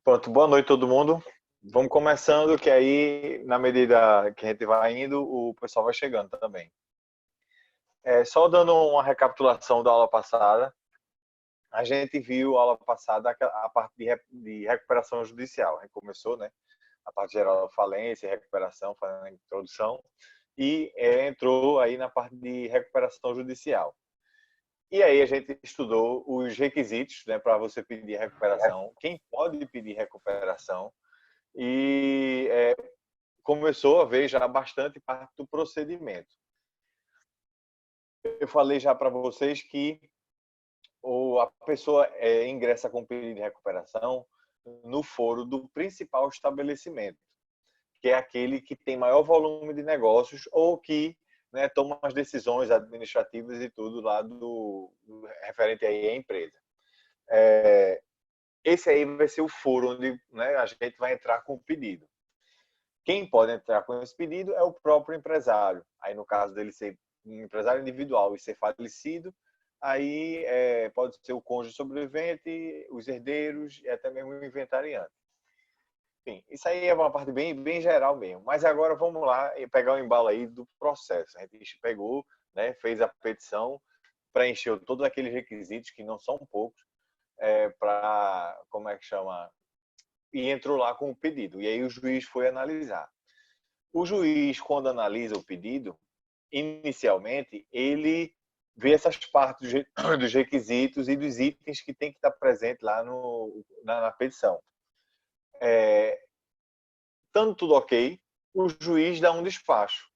Pronto, boa noite todo mundo. Vamos começando, que aí, na medida que a gente vai indo, o pessoal vai chegando também. Só dando uma recapitulação da aula passada, a gente viu a aula passada a parte de recuperação judicial. A gente começou, né? A parte geral da falência, recuperação, fazendo a introdução, e entrou aí na parte de recuperação judicial. E aí a gente estudou os requisitos, né, para você pedir recuperação, quem pode pedir recuperação, e começou a ver já bastante parte do procedimento. Eu falei já para vocês que a pessoa ingressa com pedido de recuperação no foro do principal estabelecimento, que é aquele que tem maior volume de negócios ou que, né, toma as decisões administrativas e tudo lá do referente aí à empresa. Esse aí vai ser o foro onde, né, a gente vai entrar com o pedido. Quem pode entrar com esse pedido é o próprio empresário. Aí, no caso dele ser um empresário individual e ser falecido, aí pode ser o cônjuge sobrevivente, os herdeiros e até mesmo o inventariante. Enfim, isso aí é uma parte bem geral mesmo. Mas agora vamos lá e pegar o embalo aí do processo. A gente pegou, né, fez a petição, preencheu todos aqueles requisitos, que não são poucos, para, como é que chama, e entrou lá com o pedido. E aí o juiz foi analisar. O juiz, quando analisa o pedido, inicialmente, ele vê essas partes dos requisitos e dos itens que tem que estar presente lá na petição. Estando tudo ok, o juiz dá um despacho.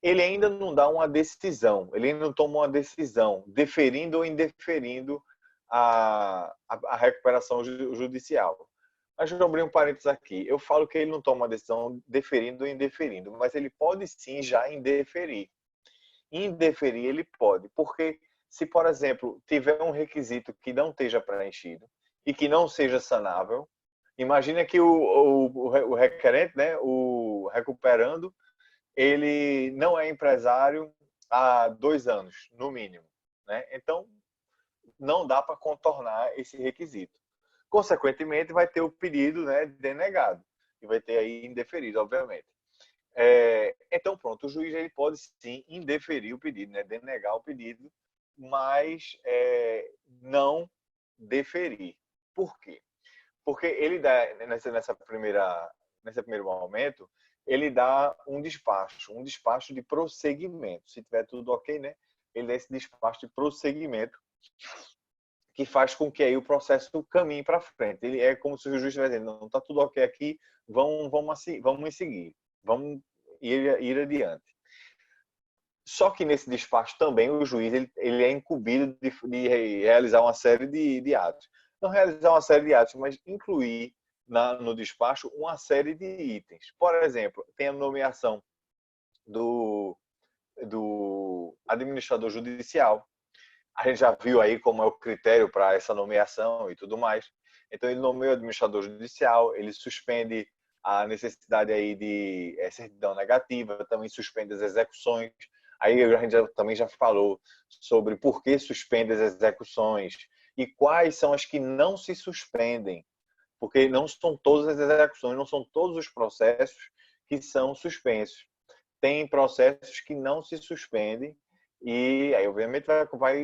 Ele ainda não dá uma decisão, ele ainda não toma uma decisão, deferindo ou indeferindo a recuperação judicial. Mas eu abri um parênteses aqui. Eu falo que ele não toma uma decisão deferindo ou indeferindo, mas ele pode sim já indeferir. Indeferir ele pode, porque se, por exemplo, tiver um requisito que não esteja preenchido e que não seja sanável, imagina que o requerente, né, o recuperando, ele não é empresário há 2 anos, no mínimo, né? Então, não dá para contornar esse requisito. Consequentemente, vai ter o pedido, né, denegado e vai ter aí indeferido, obviamente. Então, pronto, o juiz ele pode sim indeferir o pedido, né, denegar o pedido, mas não deferir. Por quê? Porque ele dá, nesse primeiro momento, ele dá um despacho de prosseguimento. Se tiver tudo ok, né? Ele dá esse despacho de prosseguimento que faz com que aí o processo caminhe para frente. Ele é como se o juiz estivesse dizendo, não, está tudo ok aqui, vamos seguir, vamos ir adiante. Só que nesse despacho também o juiz ele é incumbido de realizar uma série de atos. Não realizar uma série de atos, mas incluir no despacho uma série de itens. Por exemplo, tem a nomeação do administrador judicial. A gente já viu aí como é o critério para essa nomeação e tudo mais. Então, ele nomeia o administrador judicial, ele suspende a necessidade aí de certidão negativa, também suspende as execuções. Aí a gente também já falou sobre por que suspende as execuções e quais são as que não se suspendem, porque não são todas as execuções, não são todos os processos que são suspensos. Tem processos que não se suspendem e aí obviamente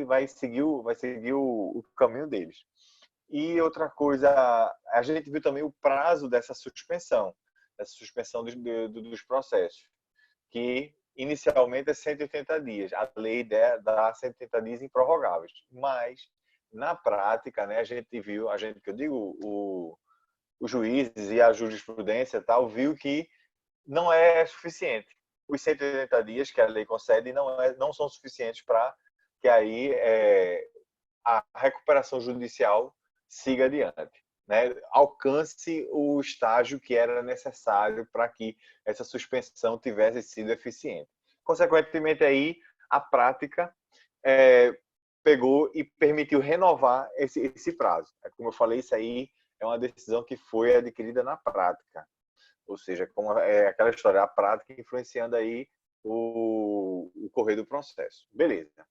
vai seguir o caminho deles. E outra coisa, a gente viu também o prazo dessa suspensão dos processos, que inicialmente é 180 dias. A lei dá 180 dias improrrogáveis, mas na prática, né, que eu digo, os juízes e a jurisprudência tal, viu que não é suficiente. Os 180 dias que a lei concede não são suficientes para que aí a recuperação judicial siga adiante, né? Alcance o estágio que era necessário para que essa suspensão tivesse sido eficiente. Consequentemente, aí a prática pegou e permitiu renovar esse prazo. Como eu falei, isso aí é uma decisão que foi adquirida na prática. Ou seja, como é aquela história, a prática influenciando aí o correr do processo. Beleza.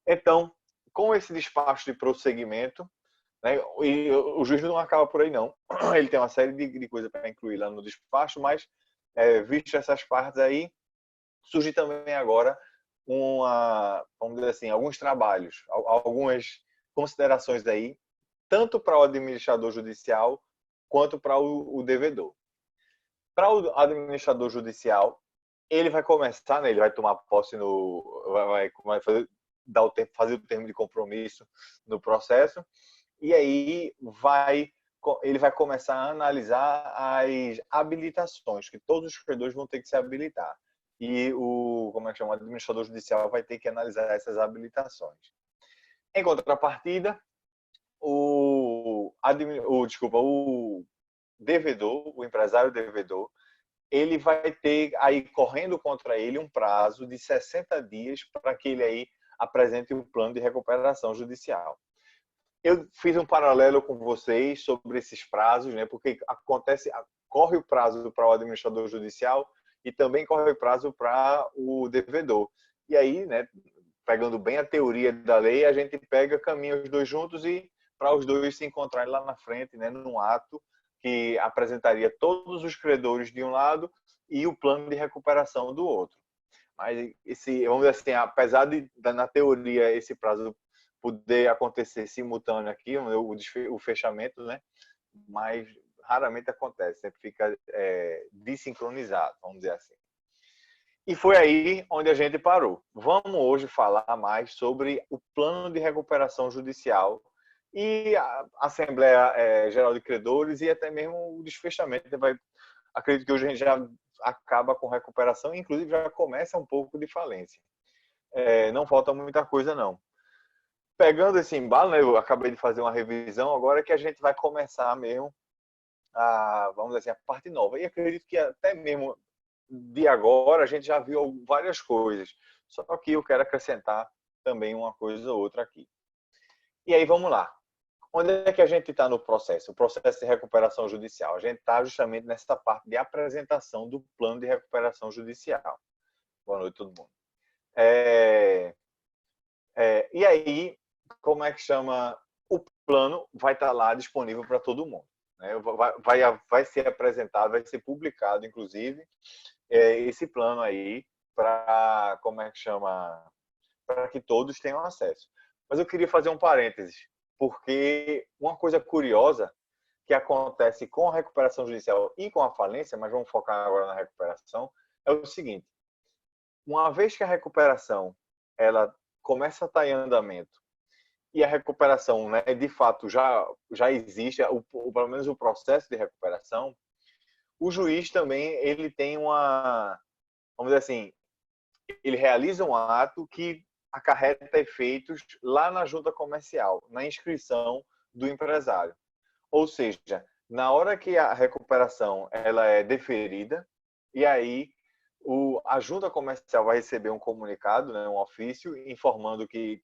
Então, com esse despacho de prosseguimento, né? E o juiz não acaba por aí, não. Ele tem uma série de coisas para incluir lá no despacho, mas, visto essas partes aí, surge também agora vamos dizer assim, alguns trabalhos, algumas considerações aí, tanto para o administrador judicial quanto para o devedor. Para o administrador judicial, ele vai começar, né, ele vai tomar posse vai fazer, fazer o termo de compromisso no processo, e aí ele vai começar a analisar as habilitações, que todos os credores vão ter que se habilitar. E como é que chama? O administrador judicial vai ter que analisar essas habilitações. Em contrapartida, o devedor, o empresário devedor, ele vai ter aí correndo contra ele um prazo de 60 dias para que ele aí apresente um plano de recuperação judicial. Eu fiz um paralelo com vocês sobre esses prazos, né? Porque corre o prazo para o administrador judicial e também corre o prazo para o devedor. E aí, né, pegando bem a teoria da lei, a gente caminha os dois juntos e para os dois se encontrarem lá na frente, né, num ato que apresentaria todos os credores de um lado e o plano de recuperação do outro. Mas vamos dizer assim, apesar de na teoria esse prazo poder acontecer simultâneo aqui, o fechamento, né? Mas raramente acontece, sempre fica desincronizado, vamos dizer assim. E foi aí onde a gente parou. Vamos hoje falar mais sobre o plano de recuperação judicial e a Assembleia Geral de Credores e até mesmo o desfechamento. Acredito que hoje a gente já acaba com recuperação, inclusive já começa um pouco de falência. Não falta muita coisa, não. Pegando esse embalo, né, eu acabei de fazer uma revisão, agora que a gente vai começar mesmo vamos dizer assim, a parte nova. E acredito que até mesmo de agora a gente já viu várias coisas. Só que eu quero acrescentar também uma coisa ou outra aqui. E aí vamos lá. Onde é que a gente está no processo? O processo de recuperação judicial. A gente está justamente nessa parte de apresentação do plano de recuperação judicial. Boa noite, todo mundo. E aí, como é que chama? O plano vai estar lá disponível para todo mundo. Né? Vai ser apresentado, vai ser publicado, inclusive, esse plano aí para, como é que chama? Para que todos tenham acesso. Mas eu queria fazer um parênteses, porque uma coisa curiosa que acontece com a recuperação judicial e com a falência, mas vamos focar agora na recuperação, é o seguinte: uma vez que a recuperação ela começa a estar em andamento e a recuperação, né, de fato já existe, pelo menos o processo de recuperação, o juiz também ele tem vamos dizer assim, ele realiza um ato que acarreta efeitos lá na junta comercial, na inscrição do empresário. Ou seja, na hora que a recuperação ela é deferida, e aí a junta comercial vai receber um comunicado, né, um ofício, informando que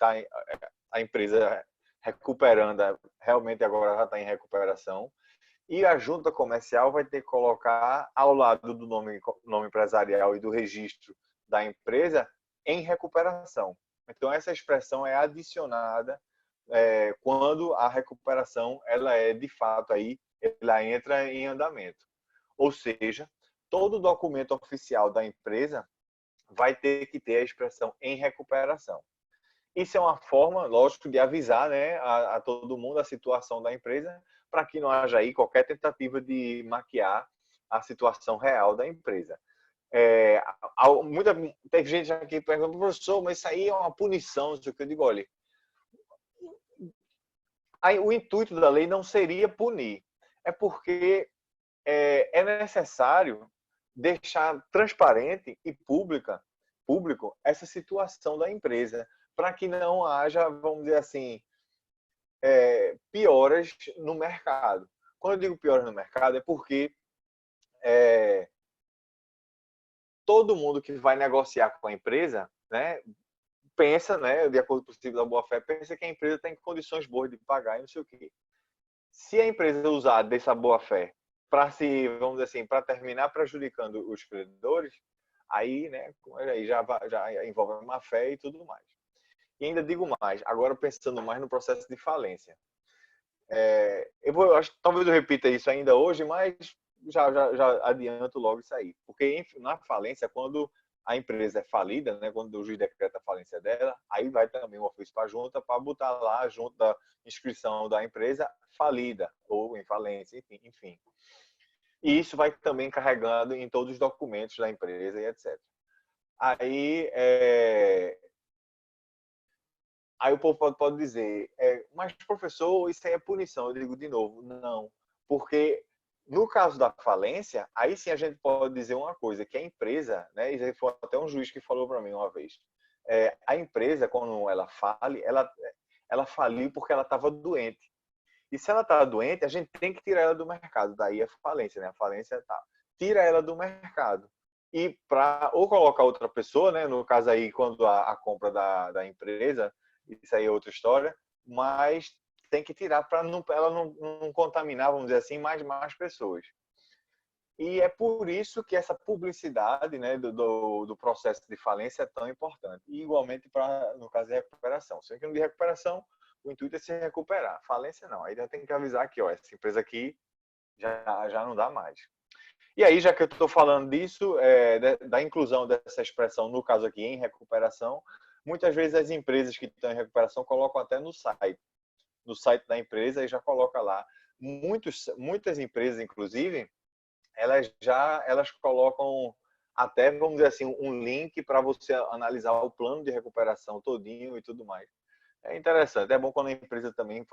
a empresa recuperando, realmente agora já está em recuperação, e a junta comercial vai ter que colocar ao lado do nome empresarial e do registro da empresa em recuperação. Então essa expressão é adicionada quando a recuperação ela é de fato aí ela entra em andamento. Ou seja, todo documento oficial da empresa vai ter que ter a expressão em recuperação. Isso é uma forma, lógico, de avisar, né, a todo mundo a situação da empresa, para que não haja aí qualquer tentativa de maquiar a situação real da empresa. Tem gente aqui perguntando, professor, mas isso aí é uma punição, não sei o que. Eu digo, olha, o intuito da lei não seria punir, é porque é necessário deixar transparente e público essa situação da empresa, para que não haja, vamos dizer assim, pioras no mercado. Quando eu digo pioras no mercado, é porque todo mundo que vai negociar com a empresa, né, pensa, né, de acordo com o princípio da boa-fé, pensa que a empresa tem condições boas de pagar e não sei o quê. Se a empresa usar dessa boa-fé para vamos dizer assim, para terminar prejudicando os credores, aí, né, aí já envolve a má-fé e tudo mais. E ainda digo mais, agora pensando mais no processo de falência. Talvez eu repita isso ainda hoje, mas já adianto logo isso aí. Porque na falência, quando a empresa é falida, né, quando o juiz decreta a falência dela, aí vai também o ofício para a junta para botar lá, junto da inscrição da empresa, falida ou em falência, enfim. E isso vai também carregando em todos os documentos da empresa e etc. Aí, aí o povo pode dizer, mas professor, isso aí é punição. Eu digo de novo, não. Porque no caso da falência, aí sim a gente pode dizer uma coisa, que a empresa, né, e foi até um juiz que falou para mim uma vez, a empresa, quando ela fale, ela faliu porque ela estava doente. E se ela está doente, a gente tem que tirar ela do mercado. Daí a falência, né? A falência tá. Tira ela do mercado. E para ou colocar outra pessoa, né? No caso aí, quando a compra da empresa, isso aí é outra história, mas tem que tirar para ela não contaminar, vamos dizer assim, mais pessoas. E é por isso que essa publicidade, né, do processo de falência é tão importante. E igualmente para, no caso de recuperação. Se no de recuperação, o intuito é se recuperar. Falência não. Aí já tem que avisar que, ó, essa empresa aqui já não dá mais. E aí, já que eu estou falando disso, da inclusão dessa expressão, no caso aqui, em recuperação, muitas vezes as empresas que estão em recuperação colocam até no site da empresa e já coloca lá. Muitas empresas, inclusive, elas colocam até, vamos dizer assim, um link para você analisar o plano de recuperação todinho e tudo mais. É interessante, é bom quando a empresa também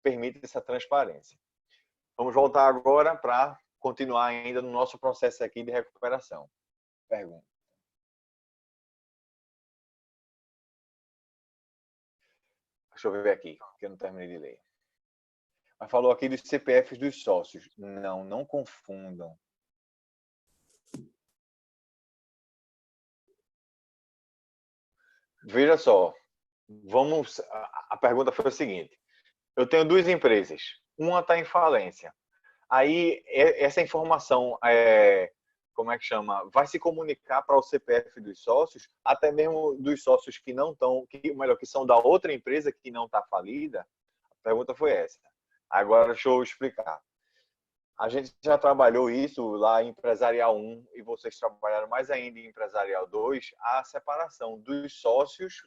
permite essa transparência. Vamos voltar agora para continuar ainda no nosso processo aqui de recuperação. Pergunta. Deixa eu ver aqui, que eu não terminei de ler. Mas falou aqui dos CPFs dos sócios. Não confundam. Veja só, a pergunta foi a seguinte: eu tenho duas empresas, uma está em falência. Aí essa informação como é que chama? Vai se comunicar para o CPF dos sócios, até mesmo dos sócios que não estão, melhor, que são da outra empresa que não está falida. A pergunta foi essa. Agora deixa eu explicar. A gente já trabalhou isso lá em Empresarial 1 e vocês trabalharam mais ainda em Empresarial 2, a separação dos sócios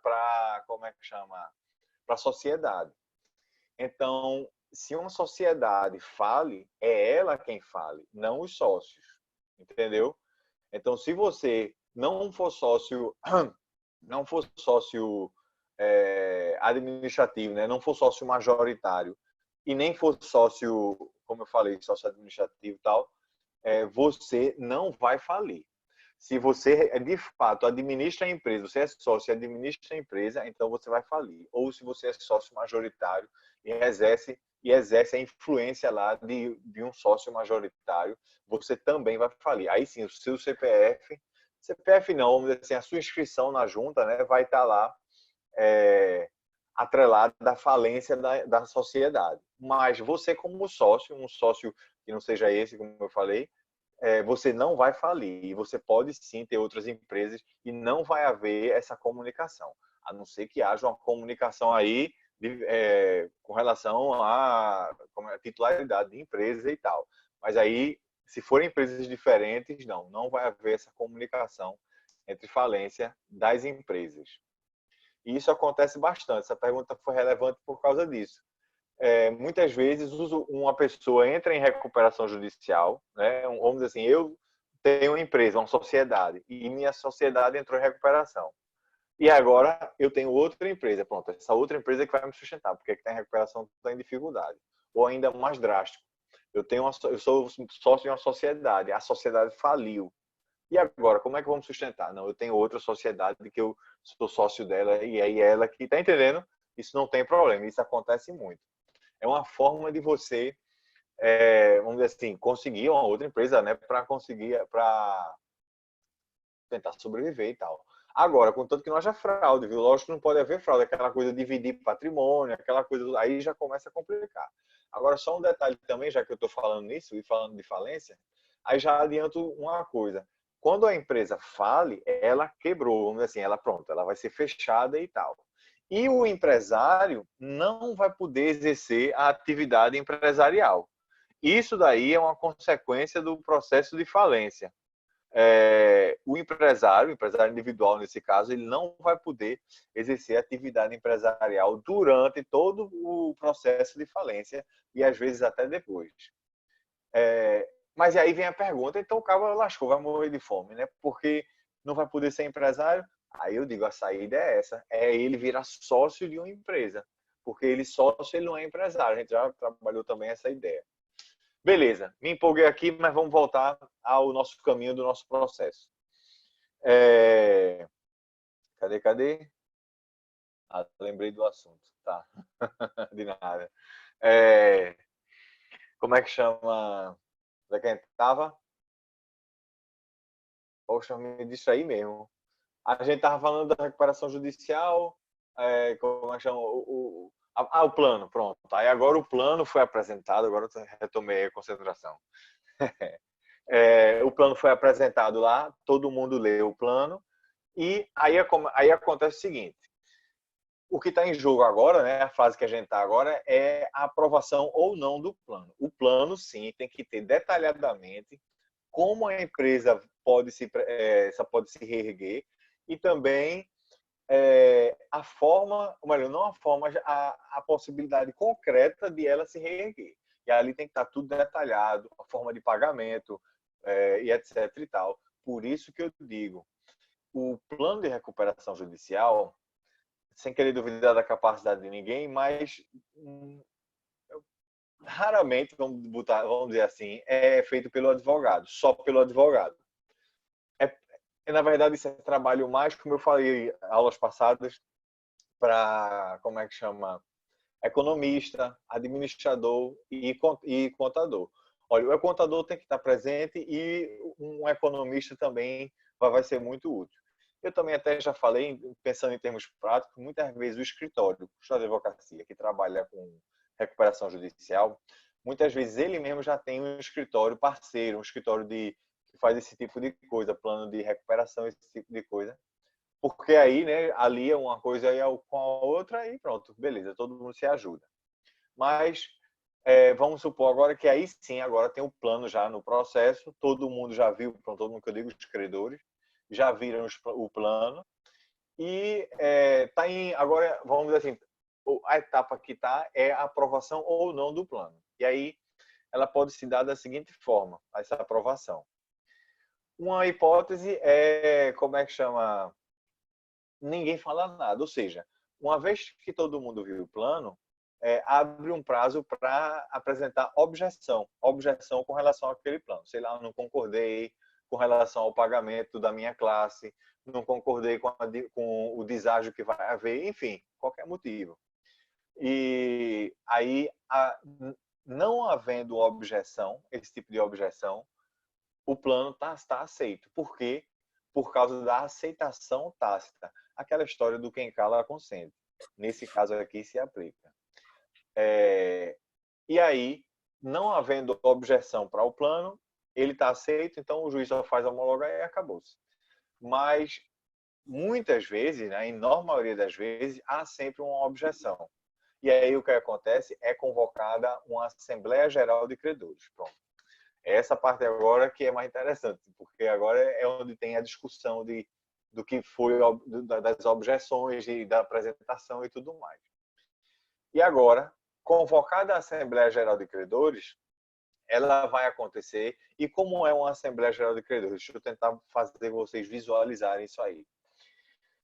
para, como é que chama? Para a sociedade. Então, se uma sociedade fale, é ela quem fale, não os sócios. Entendeu? Então, se você não for sócio, não for sócio administrativo, né? Não for sócio majoritário e nem for sócio, como eu falei, sócio administrativo e tal, você não vai falir. Se você, de fato, administra a empresa, você é sócio e administra a empresa, então você vai falir. Ou se você é sócio majoritário e exerce a influência lá de um sócio majoritário, você também vai falir. Aí sim, o seu CPF não, vamos dizer assim, a sua inscrição na junta, né, vai estar lá atrelada da falência da sociedade. Mas você como sócio, um sócio que não seja esse, como eu falei, você não vai falir. Você pode sim ter outras empresas e não vai haver essa comunicação, a não ser que haja uma comunicação aí com relação à titularidade de empresa e tal. Mas aí, se forem empresas diferentes, não vai haver essa comunicação entre falência das empresas. E isso acontece bastante. Essa pergunta foi relevante por causa disso. Muitas vezes uma pessoa entra em recuperação judicial, né? Vamos dizer assim, eu tenho uma empresa, uma sociedade, e minha sociedade entrou em recuperação. E agora eu tenho outra empresa, pronto, essa outra empresa que vai me sustentar, porque está em recuperação, está em dificuldade. Ou ainda mais drástico, eu sou sócio de uma sociedade, a sociedade faliu. E agora, como é que vamos sustentar? Não, eu tenho outra sociedade que eu sou sócio dela e é ela que está entendendo. Isso não tem problema, isso acontece muito. É uma forma de você, vamos dizer assim, conseguir uma outra empresa, né, para tentar sobreviver e tal. Agora, contanto que não haja fraude, viu? Lógico que não pode haver fraude, aquela coisa de dividir patrimônio, aquela coisa, aí já começa a complicar. Agora, só um detalhe também, já que eu estou falando nisso e falando de falência, aí já adianto uma coisa. Quando a empresa fale, ela quebrou, vamos dizer assim, ela pronto, ela vai ser fechada e tal. E o empresário não vai poder exercer a atividade empresarial. Isso daí é uma consequência do processo de falência. O empresário individual nesse caso, ele não vai poder exercer atividade empresarial durante todo o processo de falência e às vezes até depois. Mas aí vem a pergunta, então o cara lascou, vai morrer de fome, né? Porque não vai poder ser empresário? Aí eu digo, a saída é essa, é ele virar sócio de uma empresa, porque ele sócio, ele não é empresário, a gente já trabalhou também essa ideia. Beleza, me empolguei aqui, mas vamos voltar ao nosso caminho do nosso processo. Cadê? Ah, lembrei do assunto, tá. De nada. Como é que chama? Da quem estava? Poxa, me distraí mesmo. A gente estava falando da recuperação judicial, como é que chama? O plano, pronto. Aí agora o plano foi apresentado, agora eu retomei a concentração. O plano foi apresentado lá, todo mundo leu o plano, e aí acontece o seguinte: o que está em jogo agora, né, a fase que a gente está agora, é a aprovação ou não do plano. O plano, sim, tem que ter detalhadamente como a empresa pode se reerguer e também a forma, ou melhor, não a forma, a possibilidade concreta de ela se reerguer. E ali tem que estar tudo detalhado, a forma de pagamento e etc e tal. Por isso que eu digo, o plano de recuperação judicial, sem querer duvidar da capacidade de ninguém, mas raramente, vamos dizer assim, é feito pelo advogado, só pelo advogado. Na verdade, isso é trabalho mais, como eu falei em aulas passadas, para, como é que chama? Economista, administrador e contador. Olha, o contador tem que estar presente e um economista também vai ser muito útil. Eu também até já falei, pensando em termos práticos, muitas vezes o escritório de advocacia que trabalha com recuperação judicial, muitas vezes ele mesmo já tem um escritório parceiro, um escritório que faz esse tipo de coisa, plano de recuperação, esse tipo de coisa. Porque aí, né, ali é uma coisa e com a outra e pronto, beleza, todo mundo se ajuda. Mas vamos supor agora que aí sim, agora tem o plano já no processo, todo mundo já viu, pronto, todo mundo que eu digo, os credores, já viram o plano e tá agora, vamos dizer assim, a etapa que está é a aprovação ou não do plano. E aí ela pode se dar da seguinte forma, essa aprovação. Uma hipótese é, como é que chama? Ninguém fala nada. Ou seja, uma vez que todo mundo viu o plano, abre um prazo para apresentar objeção com relação àquele plano. Sei lá, não concordei com relação ao pagamento da minha classe, não concordei com o deságio que vai haver, enfim, qualquer motivo. E aí, não havendo objeção, esse tipo de objeção, o plano está aceito. Por quê? Por causa da aceitação tácita. Aquela história do quem cala consente. Nesse caso aqui se aplica. E aí, não havendo objeção para o plano, ele está aceito, então o juiz só faz homologar e acabou-se. Mas, muitas vezes, na enorme maioria das vezes, há sempre uma objeção. E aí o que acontece é convocada uma Assembleia Geral de Credores. Pronto. Essa parte agora que é mais interessante, porque agora é onde tem a discussão do que foi, das objeções, da apresentação e tudo mais. E agora, convocada a Assembleia Geral de Credores, ela vai acontecer. E como é uma Assembleia Geral de Credores? Deixa eu tentar fazer vocês visualizarem isso aí.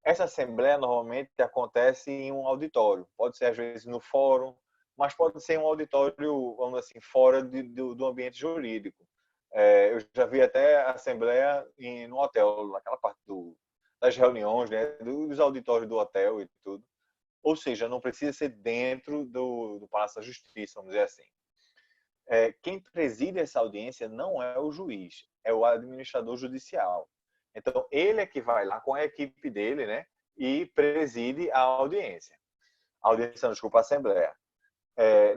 Essa Assembleia normalmente acontece em um auditório. Pode ser, às vezes, no fórum, mas pode ser um auditório, vamos assim, fora do ambiente jurídico. Eu já vi até a Assembleia no hotel, naquela parte das reuniões, né, dos auditórios do hotel e tudo. Ou seja, não precisa ser dentro do Palácio da Justiça, vamos dizer assim. Quem preside essa audiência não é o juiz, é o administrador judicial. Então, ele é que vai lá com a equipe dele, né, e preside a audiência. Desculpa, a Assembleia.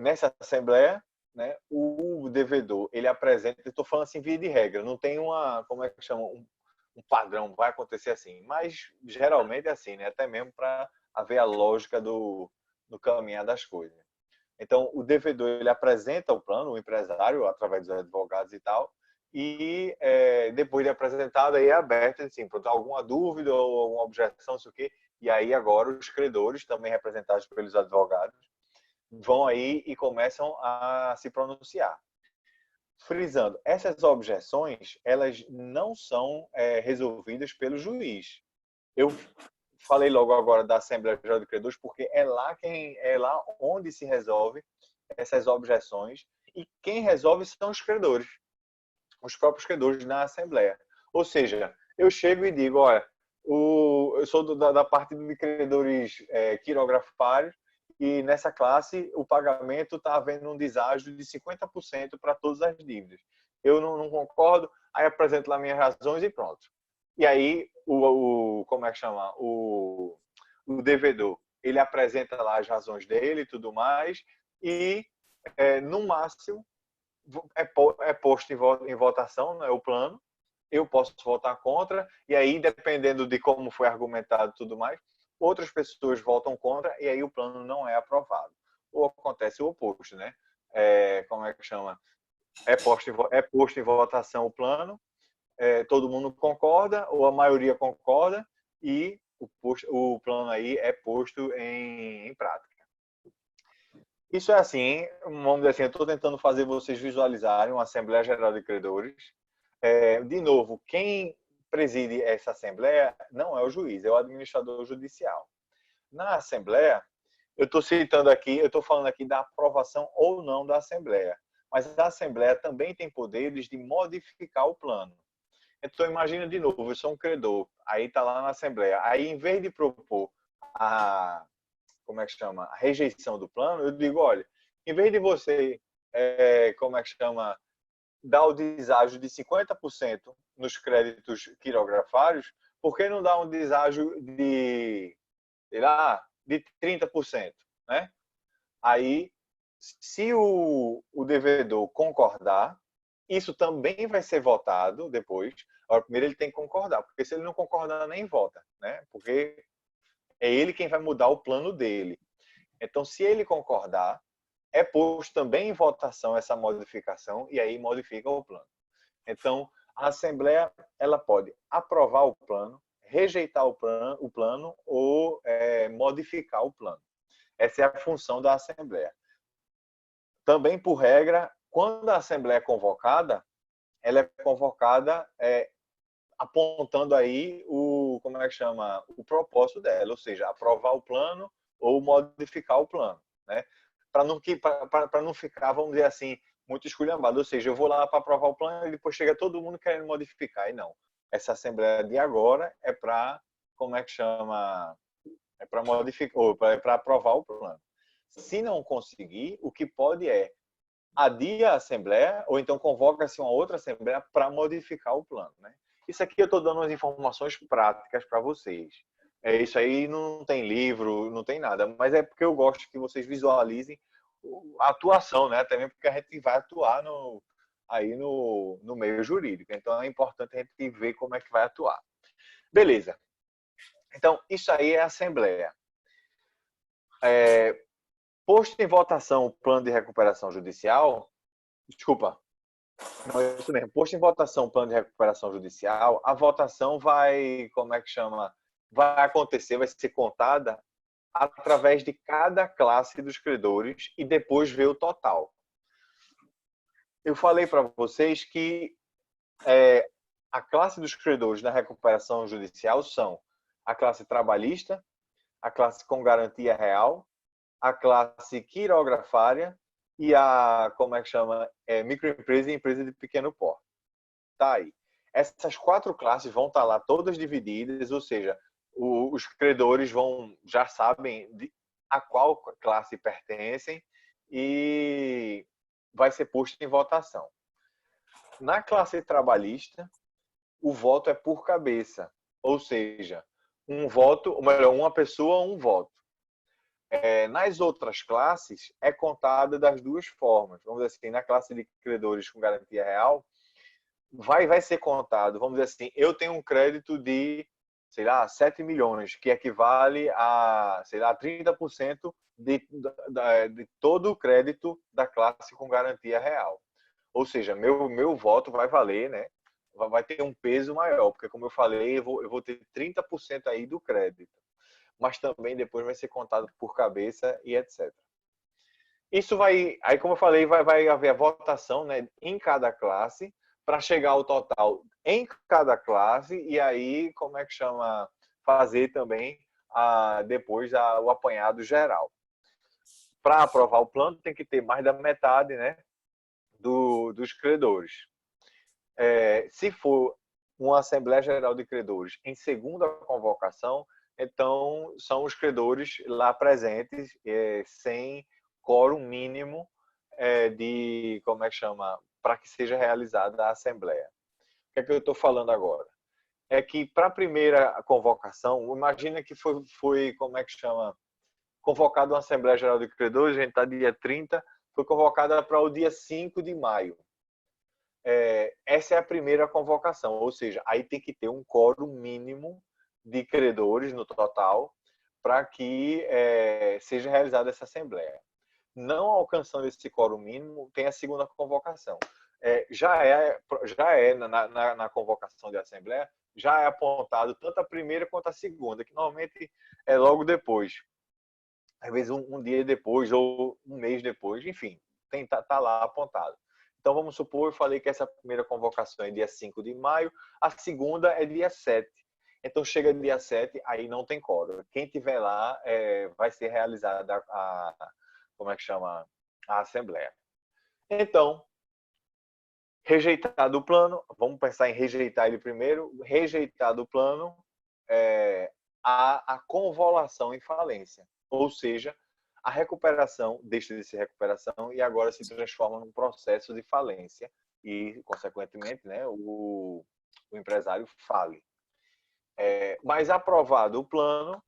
Nessa Assembleia, né, o devedor, ele apresenta, estou falando assim, via de regra, não tem como é que chama, um padrão, vai acontecer assim, mas geralmente é assim, né, até mesmo para a ver a lógica do caminhar das coisas. Então, o devedor ele apresenta o plano, o empresário, através dos advogados e tal, e depois de apresentado, aí é aberto, assim, pronto, alguma dúvida ou alguma objeção, não sei o quê, e aí agora os credores, também representados pelos advogados, vão aí e começam a se pronunciar. Frisando, essas objeções, elas não são resolvidas pelo juiz. Eu falei logo agora da Assembleia Geral de Credores, porque é lá onde se resolve essas objeções, e quem resolve são os credores, os próprios credores na Assembleia. Ou seja, eu chego e digo, olha, eu sou da parte de credores quirografários, e nessa classe o pagamento está havendo um deságio de 50% para todas as dívidas. Eu não concordo, aí apresento lá minhas razões e pronto. E aí, como é que chama? O devedor, ele apresenta lá as razões dele e tudo mais, e no máximo é posto em votação, né, o plano. Eu posso votar contra, e aí, dependendo de como foi argumentado e tudo mais, outras pessoas votam contra, e aí o plano não é aprovado. Ou acontece o oposto, né? Como é que chama? É posto em votação o plano, todo mundo concorda, ou a maioria concorda, e o plano aí é posto em prática. Isso é assim, vamos dizer assim, eu estou tentando fazer vocês visualizarem uma Assembleia Geral de Credores. De novo, quem preside essa Assembleia não é o juiz, é o administrador judicial. Na Assembleia, eu estou citando aqui, eu estou falando aqui da aprovação ou não da Assembleia, mas a Assembleia também tem poderes de modificar o plano. Então, imagina de novo, eu sou um credor, aí está lá na Assembleia, aí em vez de propor como é que chama, a rejeição do plano, eu digo, olha, em vez de você, como é que chama, dar o deságio de 50% nos créditos quirografários, por que não dar um deságio de, sei lá, de 30%, né? Aí, se o devedor concordar, isso também vai ser votado depois. Agora, primeiro ele tem que concordar, porque se ele não concordar, nem vota, né? Porque é ele quem vai mudar o plano dele. Então, se ele concordar, é posto também em votação essa modificação e aí modifica o plano. Então, a Assembleia ela pode aprovar o plano, rejeitar o plano ou modificar o plano. Essa é a função da Assembleia. Também, por regra, quando a Assembleia é convocada, ela é convocada apontando aí como é que chama, o propósito dela, ou seja, aprovar o plano ou modificar o plano, né? Para não ficar, vamos dizer assim, muito esculhambado. Ou seja, eu vou lá para aprovar o plano e depois chega todo mundo querendo modificar. E não. Essa Assembleia de agora é para, como é que chama? É para modificar, ou para aprovar o plano. Se não conseguir, o que pode adia a Assembleia ou então convoca-se uma outra Assembleia para modificar o plano, né? Isso aqui eu estou dando umas informações práticas para vocês. Isso aí não tem livro, não tem nada, mas é porque eu gosto que vocês visualizem a atuação, né? Também porque a gente vai atuar aí no meio jurídico. Então é importante a gente ver como é que vai atuar. Beleza. Então, isso aí é a Assembleia. Posto em votação o plano de recuperação judicial, desculpa, não é isso mesmo, posto em votação o plano de recuperação judicial, a votação vai, como é que chama? Vai acontecer, vai ser contada através de cada classe dos credores e depois ver o total. Eu falei para vocês que a classe dos credores na recuperação judicial são a classe trabalhista, a classe com garantia real, a classe quirografária e a, como é que chama, microempresa e empresa de pequeno porte. Tá aí. Essas 4 classes vão estar lá todas divididas, ou seja, os credores já sabem a qual classe pertencem e vai ser posto em votação. Na classe trabalhista, o voto é por cabeça, ou seja, um voto, ou melhor, uma pessoa, um voto. Nas outras classes, é contada das duas formas. Vamos dizer assim, na classe de credores com garantia real, vai ser contado, vamos dizer assim, eu tenho um crédito de sei lá, 7 milhões, que equivale a, sei lá, 30% de todo o crédito da classe com garantia real. Ou seja, meu voto vai valer, né? Vai ter um peso maior, porque como eu falei, eu vou ter 30% aí do crédito. Mas também depois vai ser contado por cabeça e etc. Isso vai, aí como eu falei, vai haver a votação, né, em cada classe para chegar ao total em cada classe e aí, como é que chama, fazer também depois o apanhado geral. Para aprovar o plano tem que ter mais da metade, né, dos credores. Se for uma Assembleia Geral de Credores em segunda convocação, então são os credores lá presentes, sem quórum mínimo de, como é que chama, para que seja realizada a Assembleia. O que é que eu estou falando agora? É que para a primeira convocação, imagina que foi, como é que chama, convocada uma Assembleia Geral de Credores, a gente está dia 30, foi convocada para o dia 5 de maio. Essa é a primeira convocação, ou seja, aí tem que ter um quórum mínimo de credores no total para que seja realizada essa assembleia. Não alcançando esse quórum mínimo, tem a segunda convocação. Já é na convocação de assembleia, já é apontado tanto a primeira quanto a segunda, que normalmente é logo depois. Às vezes um dia depois ou um mês depois, enfim, tá lá apontado. Então, vamos supor, eu falei que essa primeira convocação é dia 5 de maio, a segunda é dia 7. Então, chega dia 7, aí não tem quórum. Quem tiver lá vai ser realizada como é que chama? A Assembleia. Então, rejeitado o plano, vamos pensar em rejeitar ele primeiro. Rejeitado o plano, há a convolução em falência. Ou seja, a recuperação deixa de ser recuperação e agora se transforma num processo de falência e, consequentemente, né, o empresário fale. Mas aprovado o plano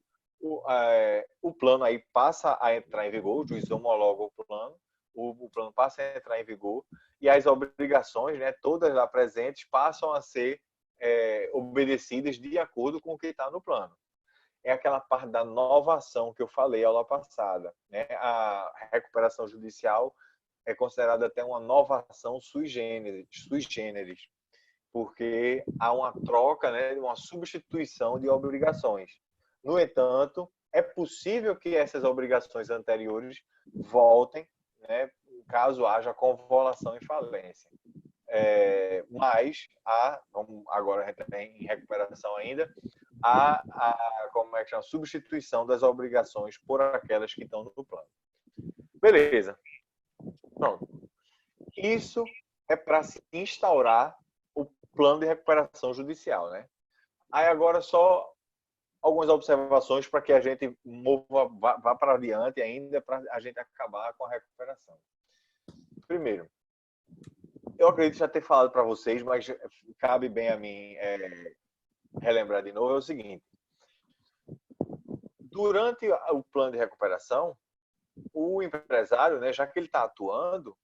aí passa a entrar em vigor, o juiz homologa o plano passa a entrar em vigor e as obrigações, né, todas lá presentes, passam a ser obedecidas de acordo com o que está no plano. É aquela parte da novação que eu falei aula passada, né? A recuperação judicial é considerada até uma novação sui generis, porque há uma troca, né, uma substituição de obrigações. No entanto, é possível que essas obrigações anteriores voltem, né, caso haja convolução e falência. Mas agora a gente tem em recuperação ainda, como é que chama? Substituição das obrigações por aquelas que estão no plano. Beleza. Pronto. Isso é para se instaurar o plano de recuperação judicial, né? Aí agora só algumas observações para que a gente vá para adiante ainda para a gente acabar com a recuperação. Primeiro, eu acredito já ter falado para vocês, mas cabe bem a mim relembrar de novo, é o seguinte. Durante o plano de recuperação, o empresário, né, já que ele está atuando,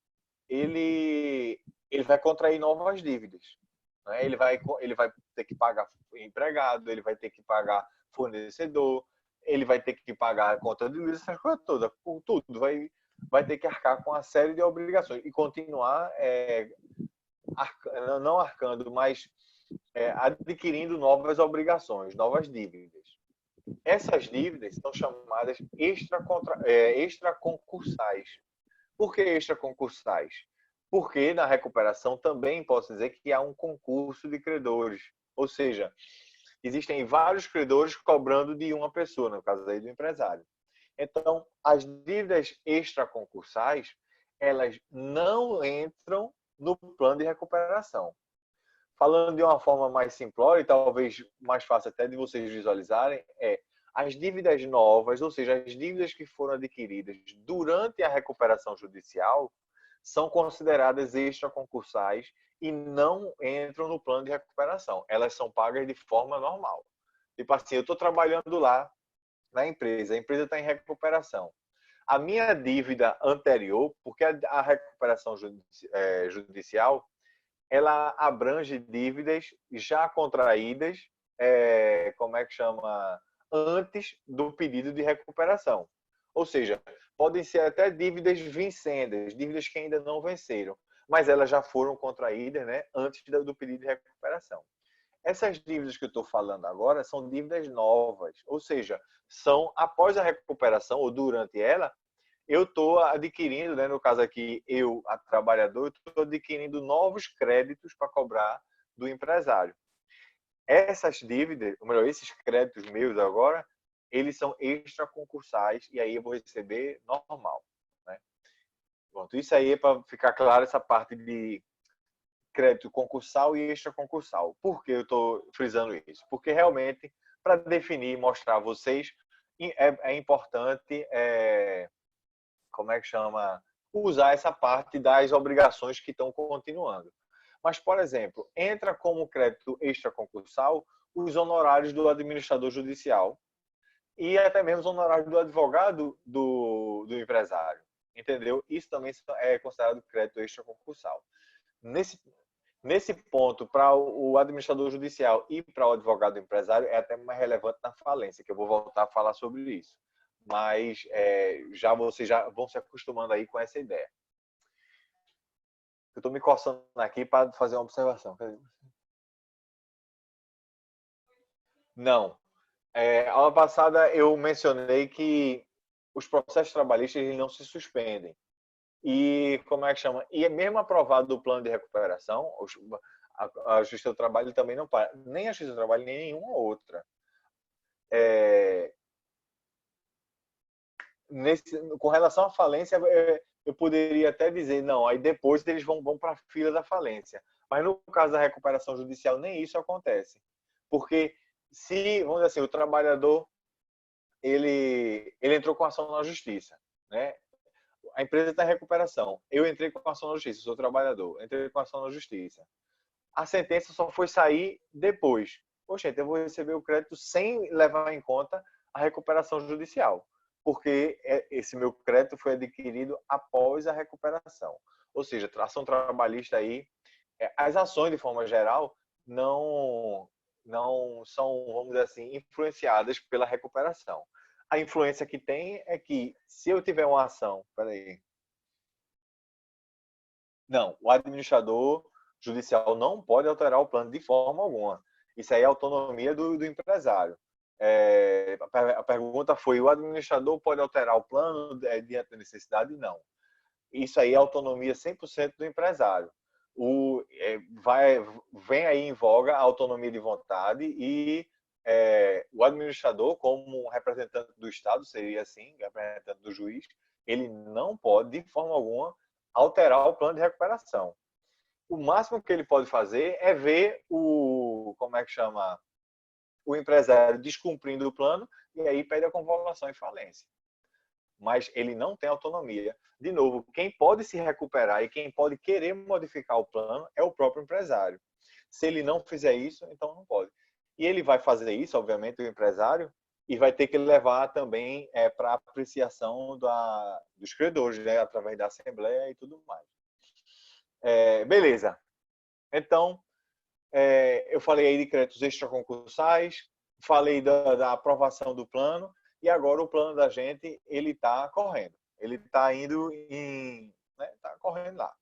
ele vai contrair novas dívidas. Né? Ele vai ter que pagar empregado, ele vai ter que pagar fornecedor, ele vai ter que pagar a conta de luz, essas coisas todas, tudo. Vai ter que arcar com uma série de obrigações e continuar não arcando, mas adquirindo novas obrigações, novas dívidas. Essas dívidas são chamadas extraconcursais. Por que extraconcursais? Porque na recuperação também posso dizer que há um concurso de credores. Ou seja, existem vários credores cobrando de uma pessoa, no caso aí do empresário. Então, as dívidas extraconcursais, elas não entram no plano de recuperação. Falando de uma forma mais simplória e talvez mais fácil até de vocês visualizarem, as dívidas novas, ou seja, as dívidas que foram adquiridas durante a recuperação judicial, são consideradas extraconcursais e não entram no plano de recuperação. Elas são pagas de forma normal. Tipo assim, eu estou trabalhando lá na empresa, a empresa está em recuperação. A minha dívida anterior, porque a recuperação judicial, ela abrange dívidas já contraídas como é que chama, antes do pedido de recuperação. Ou seja, podem ser até dívidas vincendas, dívidas que ainda não venceram, mas elas já foram contraídas, né, antes do pedido de recuperação. Essas dívidas que eu estou falando agora são dívidas novas, ou seja, são após a recuperação ou durante ela, eu estou adquirindo, né, no caso aqui, eu, a trabalhador, estou adquirindo novos créditos para cobrar do empresário. Essas dívidas, ou melhor, esses créditos meus agora, eles são extraconcursais e aí eu vou receber normal, né? Pronto, isso aí é para ficar claro essa parte de crédito concursal e extraconcursal. Por que eu estou frisando isso? Porque realmente, para definir e mostrar a vocês, é importante, como é que chama, usar essa parte das obrigações que estão continuando. Mas, por exemplo, entra como crédito extraconcursal os honorários do administrador judicial e até mesmo os honorários do advogado do empresário. Entendeu? Isso também é considerado crédito extraconcursal. Nesse ponto, para o administrador judicial e para o advogado empresário, é até mais relevante na falência, que eu vou voltar a falar sobre isso. Mas vocês já vão se acostumando aí com essa ideia. Eu estou me coçando aqui para fazer uma observação. Não. A aula passada eu mencionei que os processos trabalhistas eles não se suspendem. E como é que chama? E é mesmo aprovado o plano de recuperação, a Justiça do Trabalho também não para. Nem a Justiça do Trabalho, nem nenhuma outra. Com relação à falência, eu poderia até dizer, não, aí depois eles vão para a fila da falência. Mas no caso da recuperação judicial, nem isso acontece. Porque se, vamos dizer assim, o trabalhador ele entrou com ação na justiça, né? A empresa está em recuperação. Eu entrei com ação na justiça, sou trabalhador, entrei com ação na justiça. A sentença só foi sair depois. Poxa, então eu vou receber o crédito sem levar em conta a recuperação judicial, porque esse meu crédito foi adquirido após a recuperação. Ou seja, a ação trabalhista aí, as ações de forma geral não são, vamos dizer assim, influenciadas pela recuperação. A influência que tem é que se eu tiver uma ação, peraí, não, o administrador judicial não pode alterar o plano de forma alguma. Isso aí é autonomia do empresário. A pergunta foi: o administrador pode alterar o plano diante da necessidade? Não. Isso aí é autonomia 100% do empresário. Vem aí em voga a autonomia de vontade e o administrador, como representante do Estado, seria assim, representante do juiz, ele não pode, de forma alguma, alterar o plano de recuperação. O máximo que ele pode fazer é ver como é que chama, o empresário descumprindo o plano e aí pede a convocação em falência. Mas ele não tem autonomia. De novo, quem pode se recuperar e quem pode querer modificar o plano é o próprio empresário. Se ele não fizer isso, então não pode. E ele vai fazer isso, obviamente, o empresário, e vai ter que levar também para apreciação dos credores, né, através da Assembleia e tudo mais. Beleza. Então, eu falei aí de créditos extraconcursais, falei da aprovação do plano, e agora o plano da gente, ele está correndo. Ele está indo está correndo lá.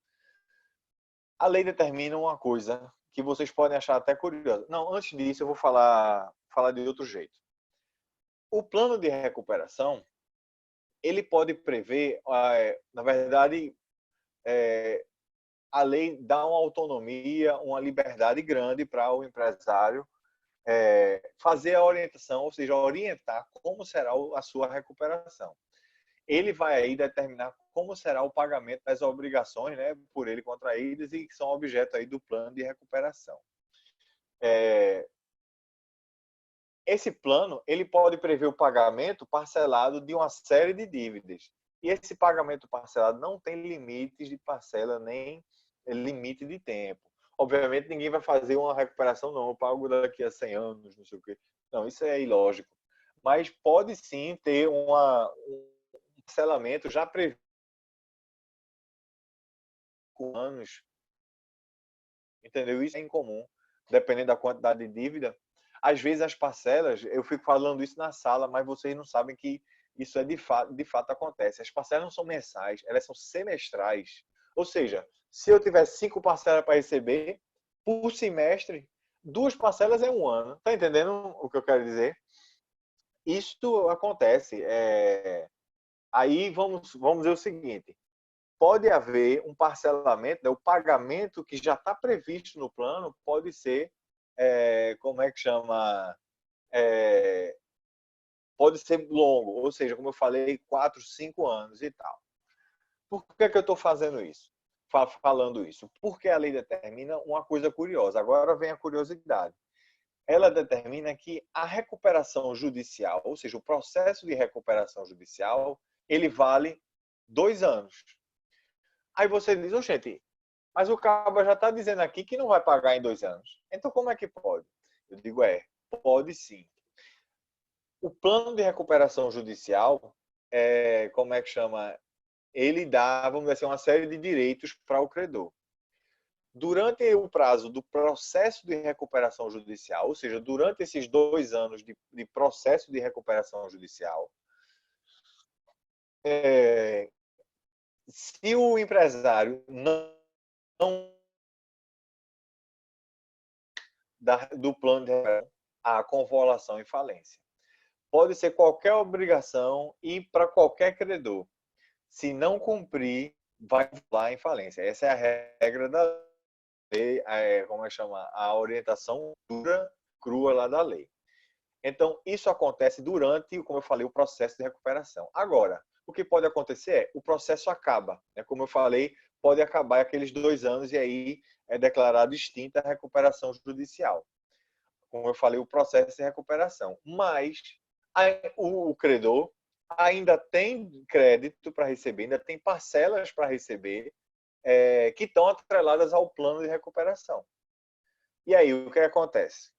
A lei determina uma coisa que vocês podem achar até curiosa. Não, antes disso eu vou falar de outro jeito. O plano de recuperação, ele pode prever, na verdade, a lei dá uma autonomia, uma liberdade grande para o empresário fazer a orientação, ou seja, orientar como será a sua recuperação. Ele vai aí determinar como será o pagamento das obrigações, né, por ele contraídas e que são objeto aí do plano de recuperação. Esse plano, ele pode prever o pagamento parcelado de uma série de dívidas. E esse pagamento parcelado não tem limites de parcela nem limite de tempo. Obviamente, ninguém vai fazer uma recuperação, não, eu pago daqui a 100 anos, não sei o quê. Não, isso é ilógico. Mas pode sim ter um parcelamento já previsto com anos. Entendeu? Isso é incomum, dependendo da quantidade de dívida. às vezes as parcelas, eu fico falando isso na sala, mas vocês não sabem que isso é de fato acontece. As parcelas não são mensais, elas são semestrais. Ou seja, se eu tiver 5 parcelas para receber, por semestre, 2 parcelas é um ano. Tá entendendo o que eu quero dizer? Isso acontece. Aí vamos dizer o seguinte: pode haver um parcelamento, né? O pagamento que já está previsto no plano pode ser, como é que chama? É, pode ser longo, ou seja, como eu falei, 4, 5 anos e tal. Por que que eu estou fazendo isso? Falando isso? Porque a lei determina uma coisa curiosa. Agora vem a curiosidade. Ela determina que a recuperação judicial, ou seja, o processo de recuperação judicial, ele vale 2 anos. Aí você diz, gente, mas o cabo já está dizendo aqui que não vai pagar em 2 anos. Então como é que pode? Eu digo, pode sim. O plano de recuperação judicial, como é que chama? Ele dá, vamos dizer assim, uma série de direitos para o credor. Durante o prazo do processo de recuperação judicial, ou seja, durante esses 2 anos de processo de recuperação judicial, se o empresário não dá do plano de recuperação a convolução e falência, pode ser qualquer obrigação e para qualquer credor. Se não cumprir, vai lá em falência. Essa é a regra da lei, como é que chama? A orientação dura, crua lá da lei. Então, isso acontece durante, como eu falei, o processo de recuperação. Agora, o que pode acontecer o processo acaba. Né? Como eu falei, pode acabar aqueles 2 anos e aí é declarado extinta a recuperação judicial. Como eu falei, o processo de recuperação. Mas o credor ainda tem crédito para receber, ainda tem parcelas para receber que estão atreladas ao plano de recuperação. E aí, o que acontece?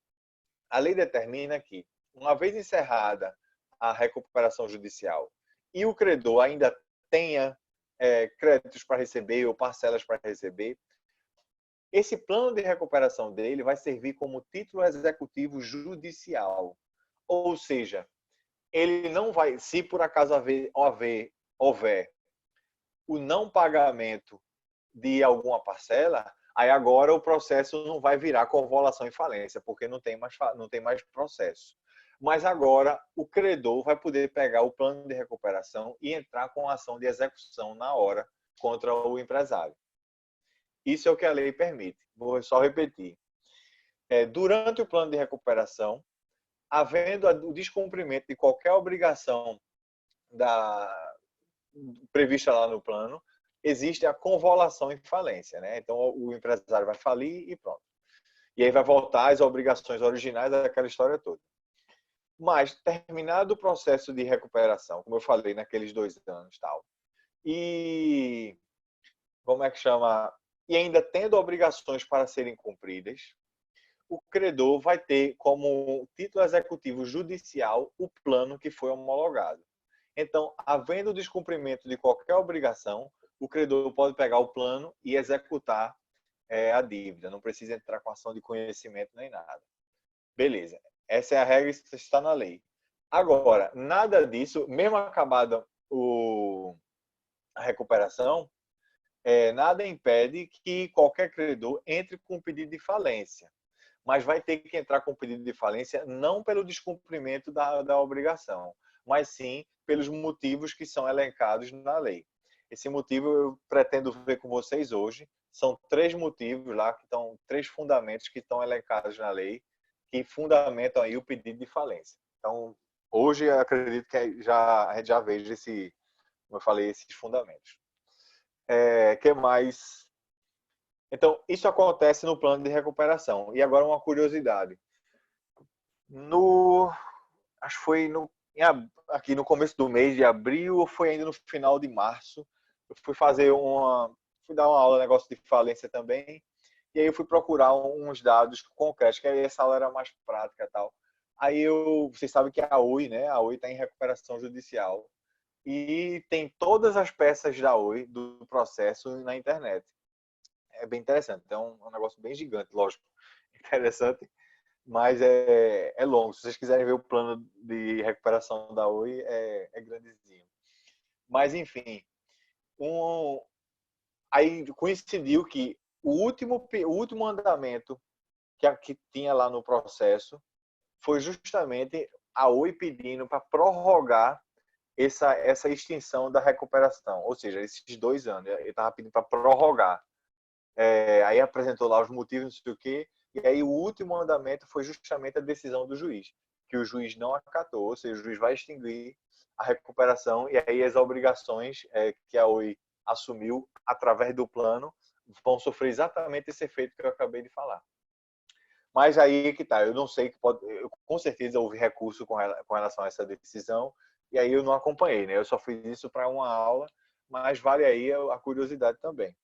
A lei determina que, uma vez encerrada a recuperação judicial e o credor ainda tenha créditos para receber ou parcelas para receber, esse plano de recuperação dele vai servir como título executivo judicial. Ou seja, ele não vai, se por acaso houver o não pagamento de alguma parcela, aí agora o processo não vai virar convolução e falência, porque não tem mais processo. Mas agora o credor vai poder pegar o plano de recuperação e entrar com a ação de execução na hora contra o empresário. Isso é o que a lei permite. Vou só repetir. Durante o plano de recuperação, havendo o descumprimento de qualquer obrigação prevista lá no plano, existe a convolução e falência, né? Então o empresário vai falir e pronto. E aí vai voltar às obrigações originais daquela história toda. Mas terminado o processo de recuperação, como eu falei, naqueles 2 anos, tal, e como é que chama? E ainda tendo obrigações para serem cumpridas, o credor vai ter como título executivo judicial o plano que foi homologado. Então, havendo descumprimento de qualquer obrigação, o credor pode pegar o plano e executar a dívida. Não precisa entrar com ação de conhecimento nem nada. Beleza. Essa é a regra que está na lei. Agora, nada disso, mesmo acabada a recuperação, nada impede que qualquer credor entre com pedido de falência. Mas vai ter que entrar com pedido de falência não pelo descumprimento da obrigação, mas sim pelos motivos que são elencados na lei. Esse motivo eu pretendo ver com vocês hoje. São 3 motivos lá, que estão 3 fundamentos que estão elencados na lei, que fundamentam aí o pedido de falência. Então, hoje eu acredito que a gente já veja como eu falei, esses fundamentos. Que mais? Então, isso acontece no plano de recuperação. E agora uma curiosidade. Acho que foi aqui no começo do mês de abril ou foi ainda no final de março, eu fui dar uma aula de negócio de falência também, e aí eu fui procurar uns dados concretos, que aí essa aula era mais prática e tal. Aí vocês sabem que a Oi, né? A Oi está em recuperação judicial e tem todas as peças da Oi do processo na internet. É bem interessante. Então, é um negócio bem gigante, lógico. Interessante. mas é longo. Se vocês quiserem ver o plano de recuperação da Oi, é grandezinho. Mas, enfim, um, aí coincidiu que o último andamento que tinha lá no processo foi justamente a Oi pedindo para prorrogar essa extinção da recuperação, ou seja, esses 2 anos. Ele estava pedindo para prorrogar. Aí apresentou lá os motivos, não sei o quê, e aí o último andamento foi justamente a decisão do juiz, que o juiz não acatou, ou seja, o juiz vai extinguir a recuperação e aí as obrigações que a Oi assumiu através do plano vão sofrer exatamente esse efeito que eu acabei de falar. Mas aí que tá, eu não sei que com certeza houve recurso com relação a essa decisão e aí eu não acompanhei, né? Eu só fiz isso para uma aula, mas vale aí a curiosidade também.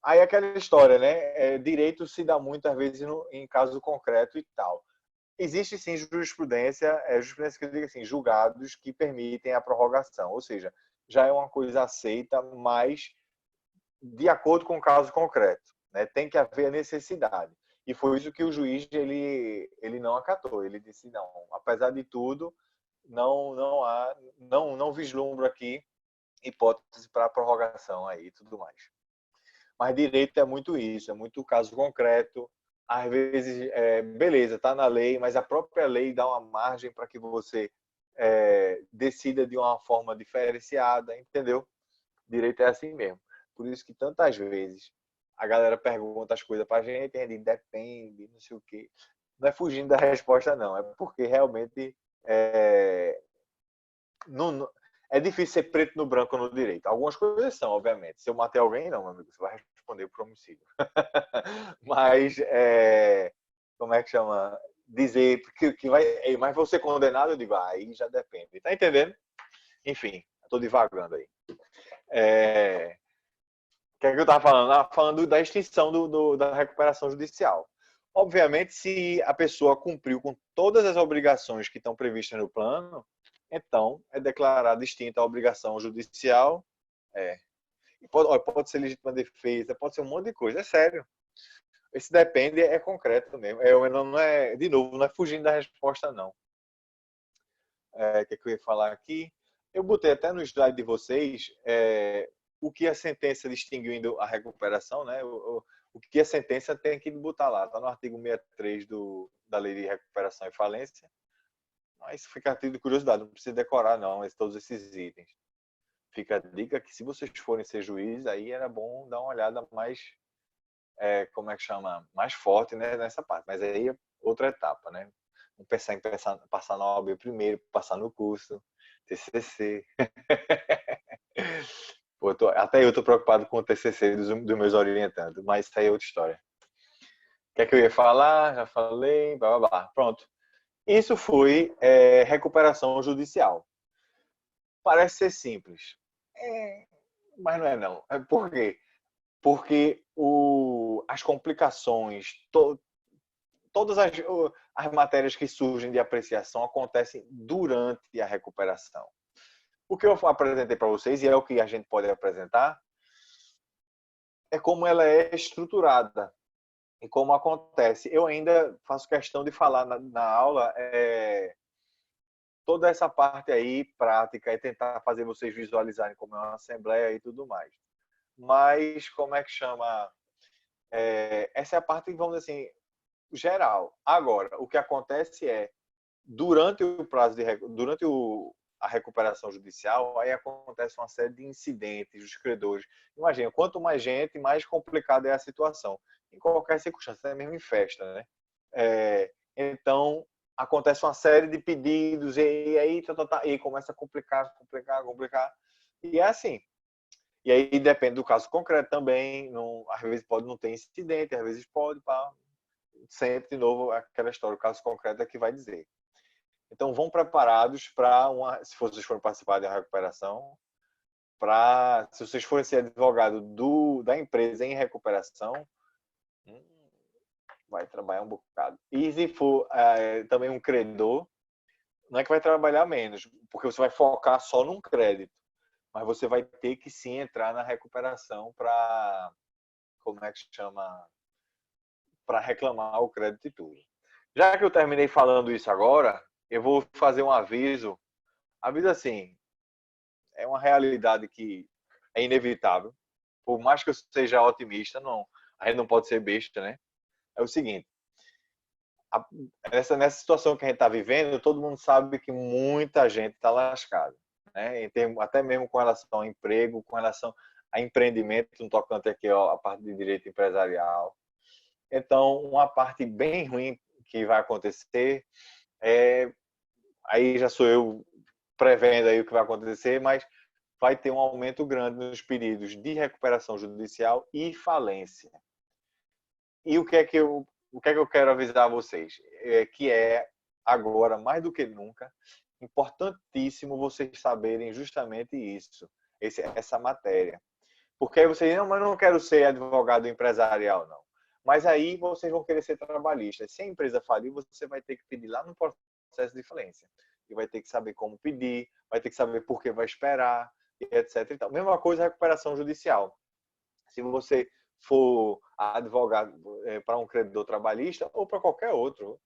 Aí aquela história, né? Direito se dá muitas vezes em caso concreto e tal. Existe sim jurisprudência que eu digo assim, julgados que permitem a prorrogação, ou seja, já é uma coisa aceita, mas de acordo com o caso concreto, né? Tem que haver a necessidade. E foi isso que o juiz ele não acatou. Ele disse não, apesar de tudo, não vislumbro aqui hipótese para prorrogação aí e tudo mais. Mas direito é muito isso, é muito caso concreto. Às vezes, beleza, está na lei, mas a própria lei dá uma margem para que você decida de uma forma diferenciada, entendeu? Direito é assim mesmo. Por isso que tantas vezes a galera pergunta as coisas para a gente, e depende, não sei o quê. Não é fugindo da resposta, não. É porque realmente não, é difícil ser preto no branco no direito. Algumas coisas são, obviamente. Se eu matei alguém, não, meu amigo, você vai responder por homicídio. Mas, como é que chama? Dizer que vai. Mas vou ser condenado, eu digo, aí já depende. Tá entendendo? Enfim, estou divagando aí. O que é que eu estava falando? Falando da extinção da recuperação judicial. Obviamente, se a pessoa cumpriu com todas as obrigações que estão previstas no plano, então é declarada extinta a obrigação judicial. É. Pode ser legítima defesa, pode ser um monte de coisa. É sério. Esse depende é concreto mesmo. Não é, de novo, não é fugindo da resposta, não. O que é que eu ia falar aqui? Eu botei até no slide de vocês o que a sentença distinguindo a recuperação, né? O que a sentença tem que botar lá. Está no artigo 63 da Lei de Recuperação e Falência. Mas fica a título de curiosidade, não precisa decorar, não, todos esses itens. Fica a dica que se vocês forem ser juiz, aí era bom dar uma olhada mais, como é que chama? Mais forte, né, nessa parte. Mas aí é outra etapa, né? Vamos pensar em passar na OAB primeiro, passar no curso, TCC. Pô, até eu estou preocupado com o TCC dos meus orientandos, mas isso aí é outra história. O que é que eu ia falar? Já falei, blá, blá, blá. Pronto. Isso foi recuperação judicial. Parece ser simples, mas não é não. Por quê? Porque as complicações, todas as matérias que surgem de apreciação acontecem durante a recuperação. O que eu apresentei para vocês, e é o que a gente pode apresentar, é como ela é estruturada e como acontece. Eu ainda faço questão de falar na aula toda essa parte aí prática e tentar fazer vocês visualizarem como é uma assembleia e tudo mais. Mas, como é que chama? Essa é a parte, vamos dizer assim, geral. Agora, o que acontece durante o prazo durante a recuperação judicial, aí acontece uma série de incidentes dos credores. Imagina, quanto mais gente, mais complicada é a situação. Em qualquer circunstância, até mesmo em festa, né? Então, acontece uma série de pedidos e aí e começa a complicar. E é assim. E aí depende do caso concreto também. Não, às vezes pode não ter incidente, às vezes pode. Sempre, de novo, aquela história, o caso concreto é que vai dizer. Então, vão preparados para se vocês forem participar da recuperação, se vocês forem ser advogado da empresa em recuperação, vai trabalhar um bocado. E se for também um credor, não é que vai trabalhar menos, porque você vai focar só num crédito, mas você vai ter que sim entrar na recuperação para, como é que chama? para reclamar o crédito e tudo. Já que eu terminei falando isso agora, eu vou fazer um aviso. Aviso assim, é uma realidade que é inevitável. Por mais que eu seja otimista, não, a gente não pode ser besta, né? É o seguinte, nessa situação que a gente está vivendo, todo mundo sabe que muita gente está lascada, né? Em termos, até mesmo com relação ao emprego, com relação a empreendimento, no tocante aqui ó, a parte de direito empresarial. Então, uma parte bem ruim que vai acontecer é, aí já sou eu prevendo aí o que vai acontecer, mas vai ter um aumento grande nos pedidos de recuperação judicial e falência. E o que é que eu quero avisar a vocês? Que é, agora, mais do que nunca, importantíssimo vocês saberem justamente isso, essa matéria. Porque aí vocês, não, mas eu não quero ser advogado empresarial, não. Mas aí vocês vão querer ser trabalhistas. Se a empresa falir, você vai ter que pedir lá no processo de falência. E vai ter que saber como pedir, vai ter que saber por que vai esperar, etc. E tal. Mesma coisa a recuperação judicial. Se você for advogado para um credor trabalhista ou para qualquer outro,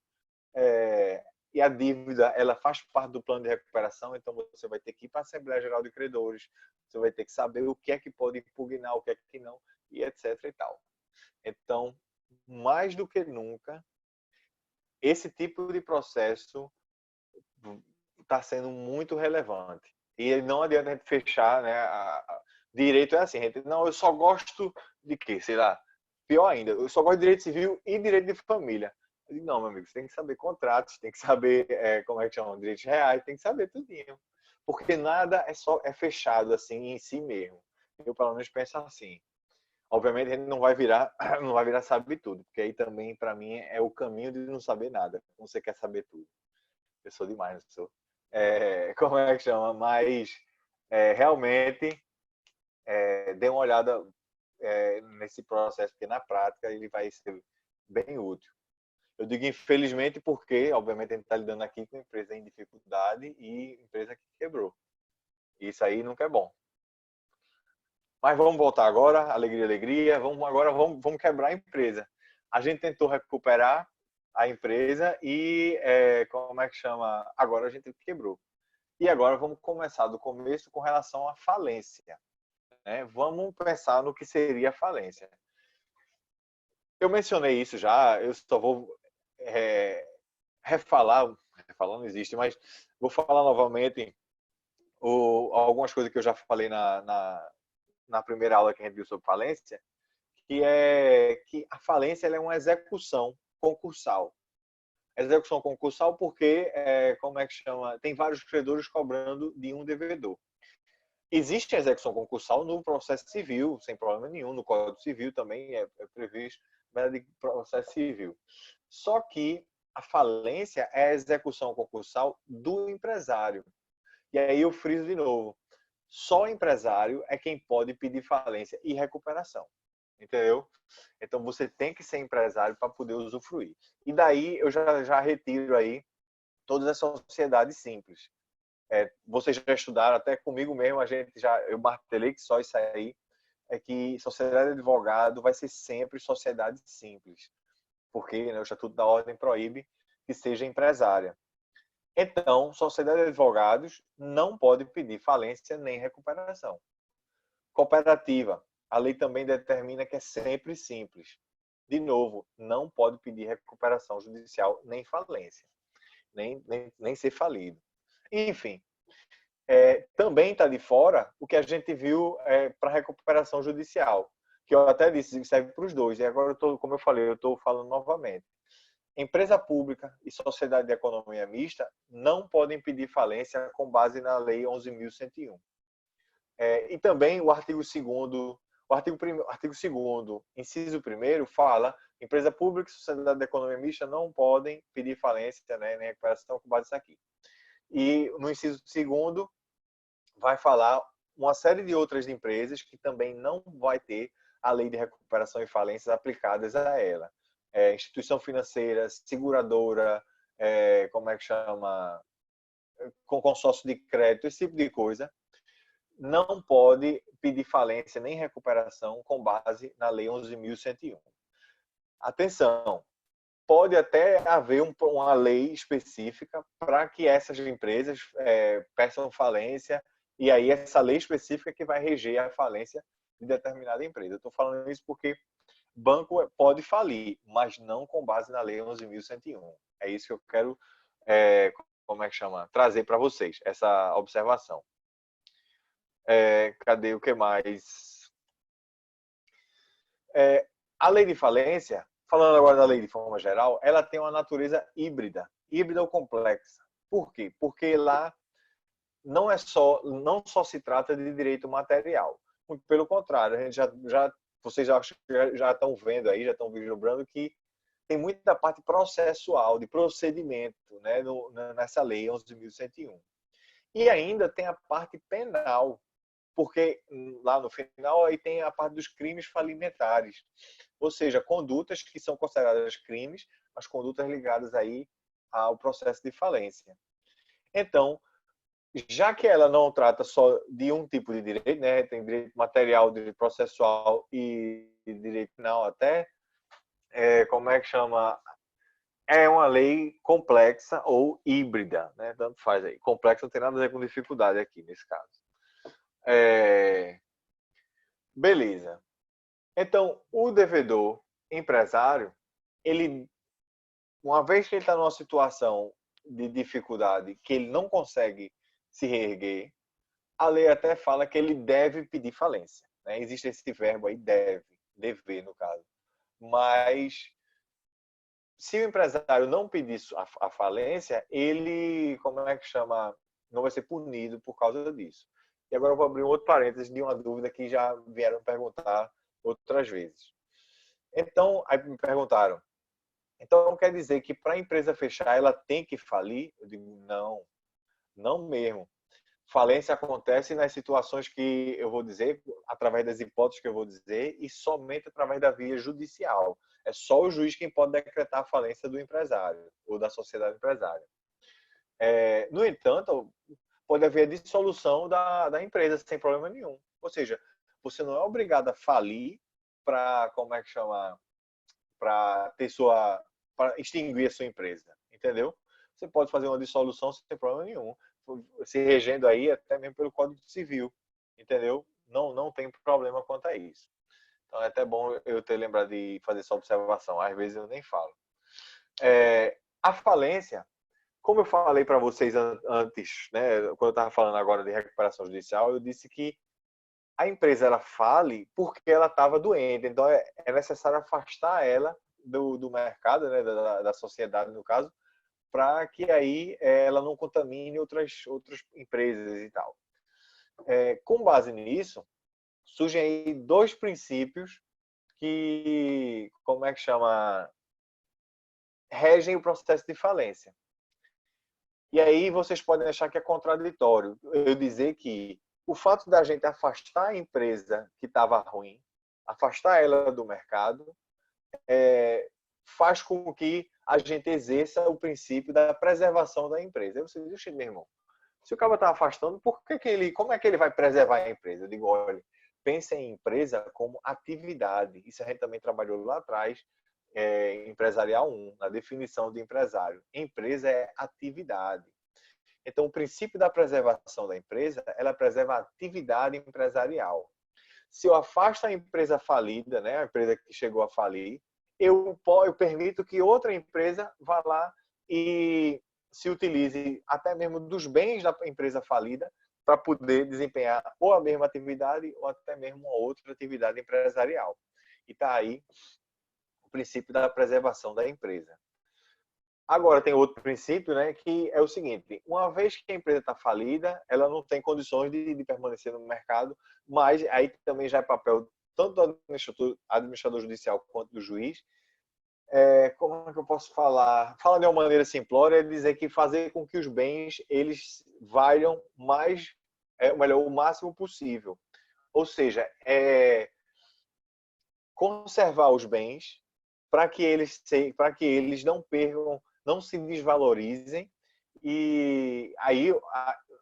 e a dívida ela faz parte do plano de recuperação, então você vai ter que ir para a Assembleia Geral de Credores, você vai ter que saber o que é que pode impugnar, o que é que não, e etc. e tal. Então, mais do que nunca, esse tipo de processo está sendo muito relevante. E não adianta a gente fechar, né? Direito é assim, gente, não, eu só gosto de quê? Sei lá, pior ainda, eu só gosto de direito civil e direito de família. Eu digo, não, meu amigo, você tem que saber contratos, tem que saber como é que chama, direitos reais, tem que saber tudinho. Porque nada é fechado assim em si mesmo. Eu, pelo menos, penso assim. Obviamente, a gente não vai virar, não vai virar sabe tudo, porque aí também, para mim, é o caminho de não saber nada. Você quer saber tudo. Eu sou demais, não sou. Como é que chama? Mas, realmente, dê uma olhada nesse processo, porque na prática ele vai ser bem útil. Eu digo infelizmente porque, obviamente, a gente está lidando aqui com empresa em dificuldade e empresa que quebrou. Isso aí nunca é bom. Mas vamos voltar agora, alegria, alegria. Vamos quebrar a empresa. A gente tentou recuperar a empresa e, como é que chama? Agora a gente quebrou. E agora vamos começar do começo com relação à falência. Né? Vamos pensar no que seria a falência. Eu mencionei isso já, eu só vou refalar não existe, mas vou falar novamente algumas coisas que eu já falei na primeira aula que a gente viu sobre falência, que é que a falência ela é uma execução concursal. Execução concursal porque, como é que chama? Tem vários credores cobrando de um devedor. Existe a execução concursal no processo civil, sem problema nenhum, no Código Civil também é previsto, mas de processo civil. Só que a falência é a execução concursal do empresário. E aí eu friso de novo. Só o empresário é quem pode pedir falência e recuperação. Entendeu? Então você tem que ser empresário para poder usufruir. E daí eu já retiro aí todas as sociedades simples. Vocês já estudaram, até comigo mesmo, eu martelei que só isso aí, é que sociedade de advogado vai ser sempre sociedade simples, porque né, o Estatuto da Ordem proíbe que seja empresária. Então, sociedade de advogados não pode pedir falência nem recuperação. Cooperativa, a lei também determina que é sempre simples. De novo, não pode pedir recuperação judicial nem falência, nem ser falido. Enfim, também está de fora o que a gente viu para recuperação judicial, que eu até disse que serve para os dois. E agora, como eu falei, eu estou falando novamente. Empresa pública e sociedade de economia mista não podem pedir falência com base na Lei 11.101. E também o artigo 2º, artigo 2º, inciso 1º, fala empresa pública e sociedade de economia mista não podem pedir falência, né, nem recuperação com base nisso aqui. E no inciso 2º vai falar uma série de outras empresas que também não vai ter a lei de recuperação e falências aplicadas a ela. Instituição financeira, seguradora, como é que chama? Com consórcio de crédito, esse tipo de coisa, não pode pedir falência nem recuperação com base na Lei 11.101. Atenção, pode até haver uma lei específica para que essas empresas peçam falência, e aí essa lei específica que vai reger a falência de determinada empresa. Eu estou falando isso porque banco pode falir, mas não com base na Lei 11.101. É isso que eu quero, como é que chama? Trazer para vocês, essa observação. Cadê o que mais? A lei de falência, falando agora da lei de forma geral, ela tem uma natureza híbrida ou complexa. Por quê? Porque lá não só se trata de direito material. Muito pelo contrário, a gente vocês já estão vendo aí, já estão vislumbrando que tem muita parte processual, de procedimento, né, nessa lei 11.101. E ainda tem a parte penal, porque lá no final aí tem a parte dos crimes falimentares, ou seja, condutas que são consideradas crimes, mas condutas ligadas aí ao processo de falência. Então, já que ela não trata só de um tipo de direito, né, tem direito material, direito processual e direito penal até, como é que chama? É uma lei complexa ou híbrida, né? Tanto faz aí. Complexa não tem nada a ver com dificuldade aqui nesse caso. Beleza. Então, o devedor empresário, ele, uma vez que ele está numa situação de dificuldade, que ele não consegue se reerguer, a lei até fala que ele deve pedir falência, né? Existe esse verbo aí, dever no caso. Mas se o empresário não pedir a falência, ele, como é que chama? Não vai ser punido por causa disso. E agora eu vou abrir um outro parênteses de uma dúvida que já vieram perguntar outras vezes. Então, aí me perguntaram, então quer dizer que para a empresa fechar ela tem que falir? Eu digo, não, não mesmo. Falência acontece nas situações que eu vou dizer, através das hipóteses que eu vou dizer, e somente através da via judicial. É só o juiz quem pode decretar a falência do empresário ou da sociedade empresária. No entanto, pode haver dissolução da empresa sem problema nenhum. Ou seja, você não é obrigado a falir para, como é que chama, para extinguir a sua empresa, entendeu? Você pode fazer uma dissolução sem problema nenhum, se regendo aí até mesmo pelo Código Civil, entendeu? Não tem problema quanto a isso. Então é até bom eu ter lembrado de fazer essa observação. Às vezes eu nem falo. A falência, como eu falei para vocês antes, né, quando eu estava falando agora de recuperação judicial, eu disse que a empresa ela fale porque ela estava doente. Então é necessário afastar ela do mercado, né, da sociedade no caso, para que aí ela não contamine outras empresas e tal. Com base nisso, surgem aí dois princípios que, como é que chama, regem o processo de falência. E aí vocês podem achar que é contraditório eu dizer que o fato da gente afastar a empresa que estava ruim, afastar ela do mercado, faz com que a gente exerça o princípio da preservação da empresa. Aí você diz, meu irmão, se o cara está afastando, como é que ele vai preservar a empresa? Eu digo, olha, pense em empresa como atividade. Isso a gente também trabalhou lá atrás, empresarial 1, na definição de empresário. Empresa é atividade. Então, o princípio da preservação da empresa, ela preserva a atividade empresarial. Se eu afasto a empresa falida, né, a empresa que chegou a falir, eu permito que outra empresa vá lá e se utilize até mesmo dos bens da empresa falida para poder desempenhar ou a mesma atividade ou até mesmo uma outra atividade empresarial. E está aí o princípio da preservação da empresa. Agora tem outro princípio, né, que é o seguinte: uma vez que a empresa está falida, ela não tem condições de permanecer no mercado, mas aí também já é papel tanto do administrador judicial quanto do juiz. Como é que eu posso falar? Fala de uma maneira simplória, é dizer que fazer com que os bens eles valham mais, melhor, o máximo possível. Ou seja, conservar os bens para que eles não percam, não se desvalorizem, e aí,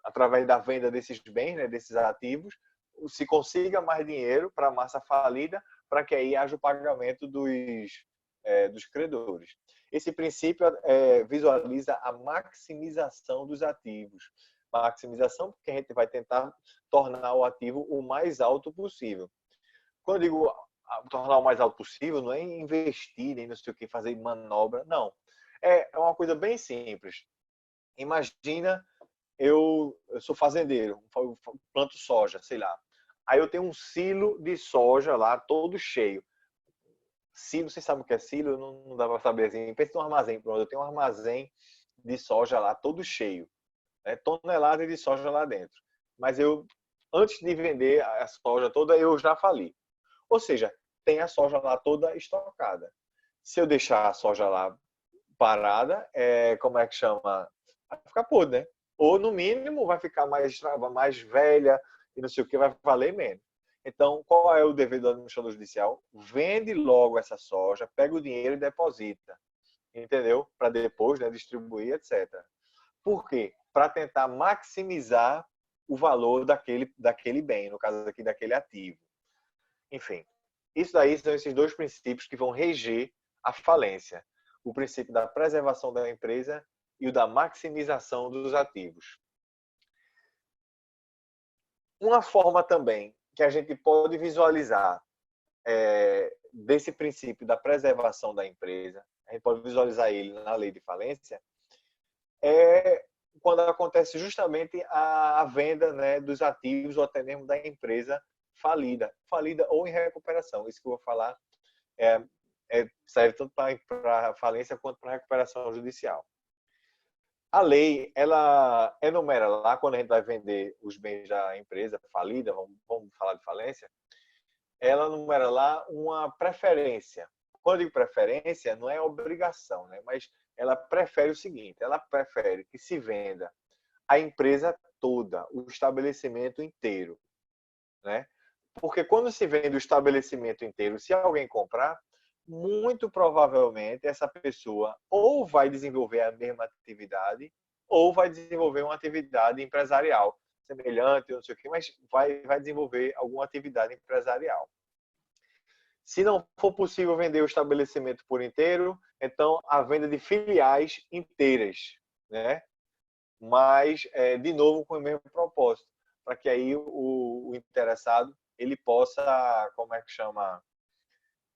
através da venda desses bens, né, desses ativos, se consiga mais dinheiro para a massa falida, para que aí haja o pagamento dos credores. Esse princípio visualiza a maximização dos ativos. Maximização porque a gente vai tentar tornar o ativo o mais alto possível. Quando eu digo tornar o mais alto possível, não é investir em não sei o que, fazer manobra, não. É uma coisa bem simples. Imagina, eu sou fazendeiro, planto soja, sei lá. Aí eu tenho um silo de soja lá, todo cheio. Silo, vocês sabem o que é silo? Não dá para saber assim. Pensa num armazém, pronto. Eu tenho um armazém de soja lá, todo cheio. Toneladas de soja lá dentro. Mas eu, antes de vender a soja toda, eu já fali. Ou seja, tem a soja lá toda estocada. Se eu deixar a soja lá parada, como é que chama? Vai ficar podre, né? Ou, no mínimo, vai ficar mais velha e não sei o que, vai valer menos. Então, qual é o dever do administrador judicial? Vende logo essa soja, pega o dinheiro e deposita. Entendeu? Para depois, né, distribuir, etc. Por quê? Para tentar maximizar o valor daquele bem, no caso aqui, daquele ativo. Enfim, isso daí são esses dois princípios que vão reger a falência. O princípio da preservação da empresa e o da maximização dos ativos. Uma forma também que a gente pode visualizar desse princípio da preservação da empresa, a gente pode visualizar ele na lei de falência, é quando acontece justamente a venda, né, dos ativos ou até mesmo da empresa falida ou em recuperação. Isso que eu vou falar serve tanto para falência quanto para recuperação judicial. A lei, ela enumera lá, quando a gente vai vender os bens da empresa falida, vamos falar de falência, ela enumera lá uma preferência. Quando eu digo preferência, não é obrigação, né? Mas ela prefere o seguinte, ela prefere que se venda a empresa toda, o estabelecimento inteiro, né? Porque quando se vende o estabelecimento inteiro, se alguém comprar, muito provavelmente essa pessoa ou vai desenvolver a mesma atividade ou vai desenvolver uma atividade empresarial semelhante, não sei o que, mas vai desenvolver alguma atividade empresarial. Se não for possível vender o estabelecimento por inteiro, então a venda de filiais inteiras, né? Mas, de novo, com o mesmo propósito, para que aí o interessado ele possa, como é que chama,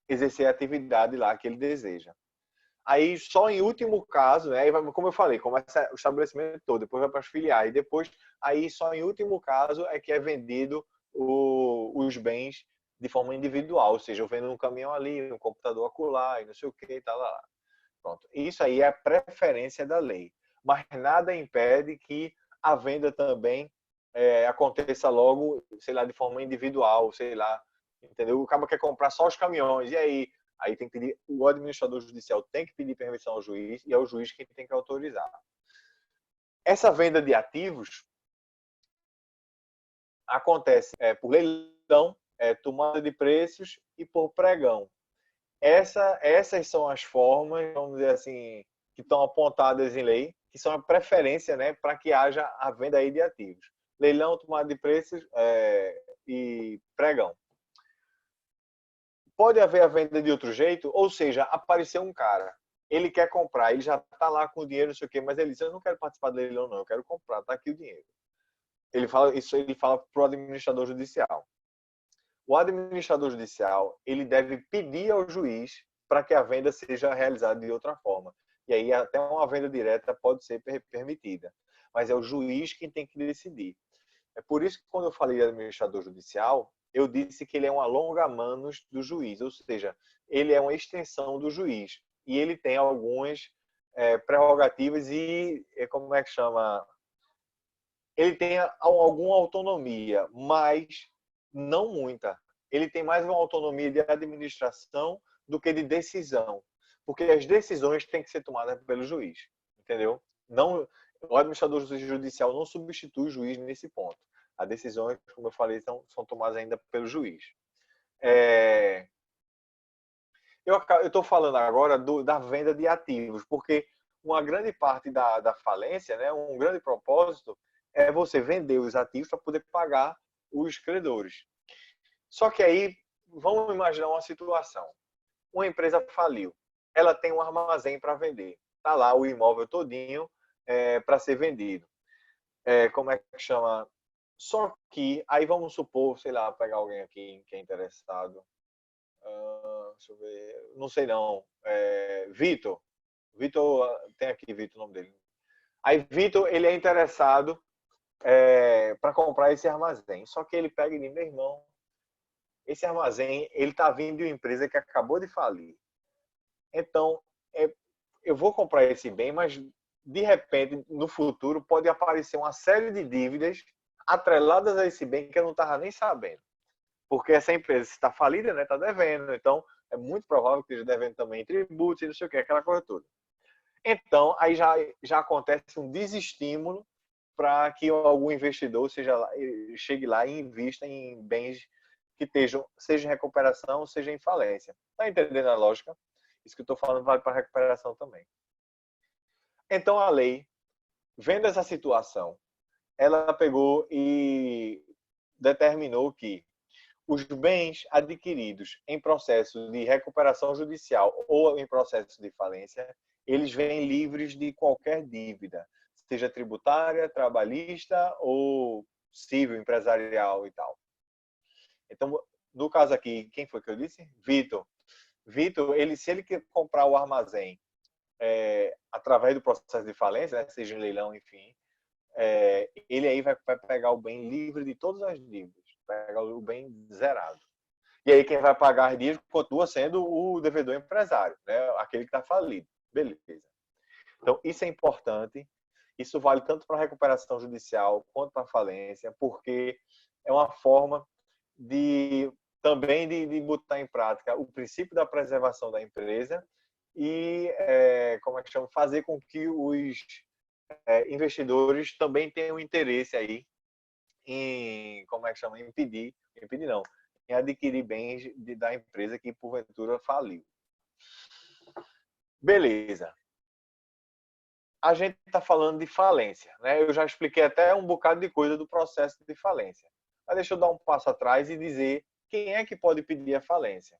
exercer a atividade lá que ele deseja. Aí, só em último caso, né, como eu falei, começa o estabelecimento todo, depois vai para as filiais, depois, aí só em último caso é que é vendido os bens de forma individual, ou seja, eu vendo um caminhão ali, um computador acolá, e não sei o que, tá lá. Pronto. Isso aí é a preferência da lei. Mas nada impede que a venda também aconteça logo, sei lá, de forma individual, sei lá, entendeu? O cara quer comprar só os caminhões, e aí? Aí tem que pedir, o administrador judicial tem que pedir permissão ao juiz e é o juiz quem tem que autorizar. Essa venda de ativos acontece por leilão, tomada de preços e por pregão. Essas são as formas, vamos dizer assim, que estão apontadas em lei, que são a preferência, né, para que haja a venda aí de ativos. Leilão, tomada de preços e pregão. Pode haver a venda de outro jeito, ou seja, apareceu um cara, ele quer comprar, ele já está lá com o dinheiro, não sei o quê, mas ele diz, eu não quero participar do leilão, não, eu quero comprar, está aqui o dinheiro. Ele fala para o administrador judicial. O administrador judicial, ele deve pedir ao juiz para que a venda seja realizada de outra forma. E aí até uma venda direta pode ser permitida. Mas é o juiz quem tem que decidir. É por isso que quando eu falei de administrador judicial, eu disse que ele é um alonga-manos do juiz, ou seja, ele é uma extensão do juiz. E ele tem algumas prerrogativas e, como é que chama? Ele tem alguma autonomia, mas não muita. Ele tem mais uma autonomia de administração do que de decisão, porque as decisões têm que ser tomadas pelo juiz, entendeu? Não, o administrador judicial não substitui o juiz nesse ponto. As decisões, como eu falei, são tomadas ainda pelo juiz. Eu estou falando agora da venda de ativos, porque uma grande parte da falência, né, um grande propósito, é você vender os ativos para poder pagar os credores. Só que aí, vamos imaginar uma situação. Uma empresa faliu. ela tem um armazém para vender. Está lá o imóvel todinho para ser vendido. Como é que chama? Só que, aí vamos supor, sei lá, pegar alguém aqui que é interessado. Deixa eu ver. Não sei não. Vitor. Vitor, tem aqui Vitor o nome dele. Aí Vitor, ele é interessado para comprar esse armazém. Só que ele pega e diz, meu irmão, esse armazém, ele está vindo de uma empresa que acabou de falir. Então, eu vou comprar esse bem, mas de repente, no futuro, pode aparecer uma série de dívidas atreladas a esse bem que eu não estava nem sabendo. Porque essa empresa está falida, né? Está devendo. Então, é muito provável que esteja devendo também tributos e não sei o que, aquela coisa toda. Então, aí já acontece um desestímulo para que algum investidor chegue lá e invista em bens que estejam, seja em recuperação, seja em falência. Está entendendo a lógica? Isso que eu estou falando vale para recuperação também. Então, a lei, vendo essa situação, ela pegou e determinou que os bens adquiridos em processo de recuperação judicial ou em processo de falência, eles vêm livres de qualquer dívida, seja tributária, trabalhista ou civil, empresarial e tal. Então, no caso aqui, quem foi que eu disse? Vitor. Vitor, se ele quer comprar o armazém através do processo de falência, né, seja em leilão, enfim, ele aí vai pegar o bem livre de todas as dívidas, pegar o bem zerado. E aí quem vai pagar as dívidas continua sendo o devedor empresário, né, aquele que está falido. Beleza. Então, isso é importante. Isso vale tanto para a recuperação judicial quanto para a falência, porque é uma forma também de botar em prática o princípio da preservação da empresa e, como é que chama, fazer com que os investidores também tenham interesse aí em, como é que chama, impedir não, em adquirir bens da empresa que porventura faliu. Beleza. A gente está falando de falência, né? Eu já expliquei até um bocado de coisa do processo de falência. Mas deixa eu dar um passo atrás e dizer quem é que pode pedir a falência.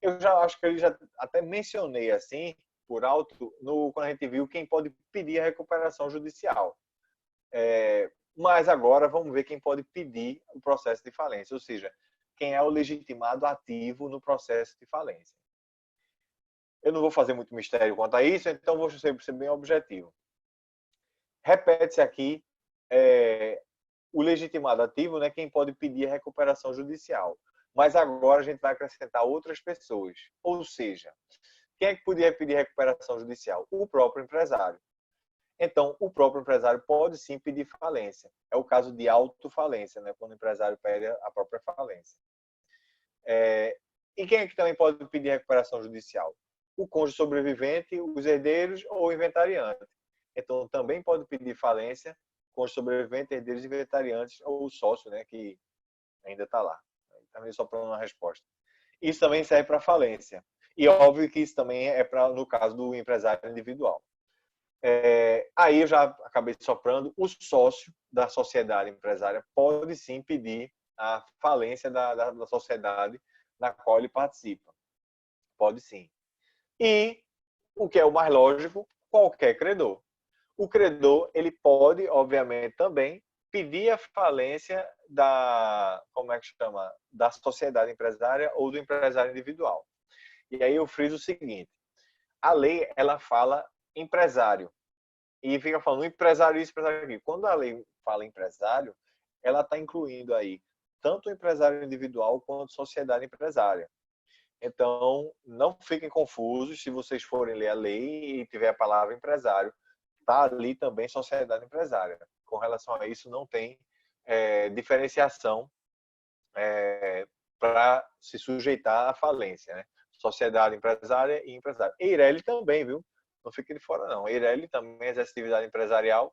Eu já acho que eu já até mencionei assim, por alto, quando a gente viu quem pode pedir a recuperação judicial. Mas agora vamos ver quem pode pedir o processo de falência, ou seja, quem é o legitimado ativo no processo de falência. Eu não vou fazer muito mistério quanto a isso, então vou ser bem objetivo. Repete-se aqui o legitimado ativo, né, quem pode pedir a recuperação judicial. Mas agora a gente vai acrescentar outras pessoas. Ou seja, quem é que podia pedir recuperação judicial? O próprio empresário. Então, o próprio empresário pode sim pedir falência. É o caso de autofalência, né, quando o empresário pede a própria falência. E quem é que também pode pedir recuperação judicial? O cônjuge sobrevivente, os herdeiros ou o inventariante. Então, também pode pedir falência, cônjuge sobrevivente, herdeiros, inventariantes ou o sócio, né, que ainda está lá. Também só para uma resposta. Isso também serve para falência. E óbvio que isso também é no caso do empresário individual. Aí eu já acabei soprando, o sócio da sociedade empresária pode sim pedir a falência da sociedade na qual ele participa. Pode sim. E, o que é o mais lógico, qualquer credor. O credor, ele pode, obviamente, também pedir a falência como é que chama? Da sociedade empresária ou do empresário individual. E aí eu friso o seguinte, a lei, ela fala empresário. E fica falando empresário isso, empresário aquilo. Quando a lei fala empresário, ela está incluindo aí tanto o empresário individual quanto a sociedade empresária. Então, não fiquem confusos se vocês forem ler a lei e tiver a palavra empresário. Está ali também sociedade empresária. Com relação a isso, não tem diferenciação para se sujeitar à falência, né? Sociedade empresária e empresário. Eireli também, viu? Não fique de fora, não. Eireli também exerce atividade empresarial,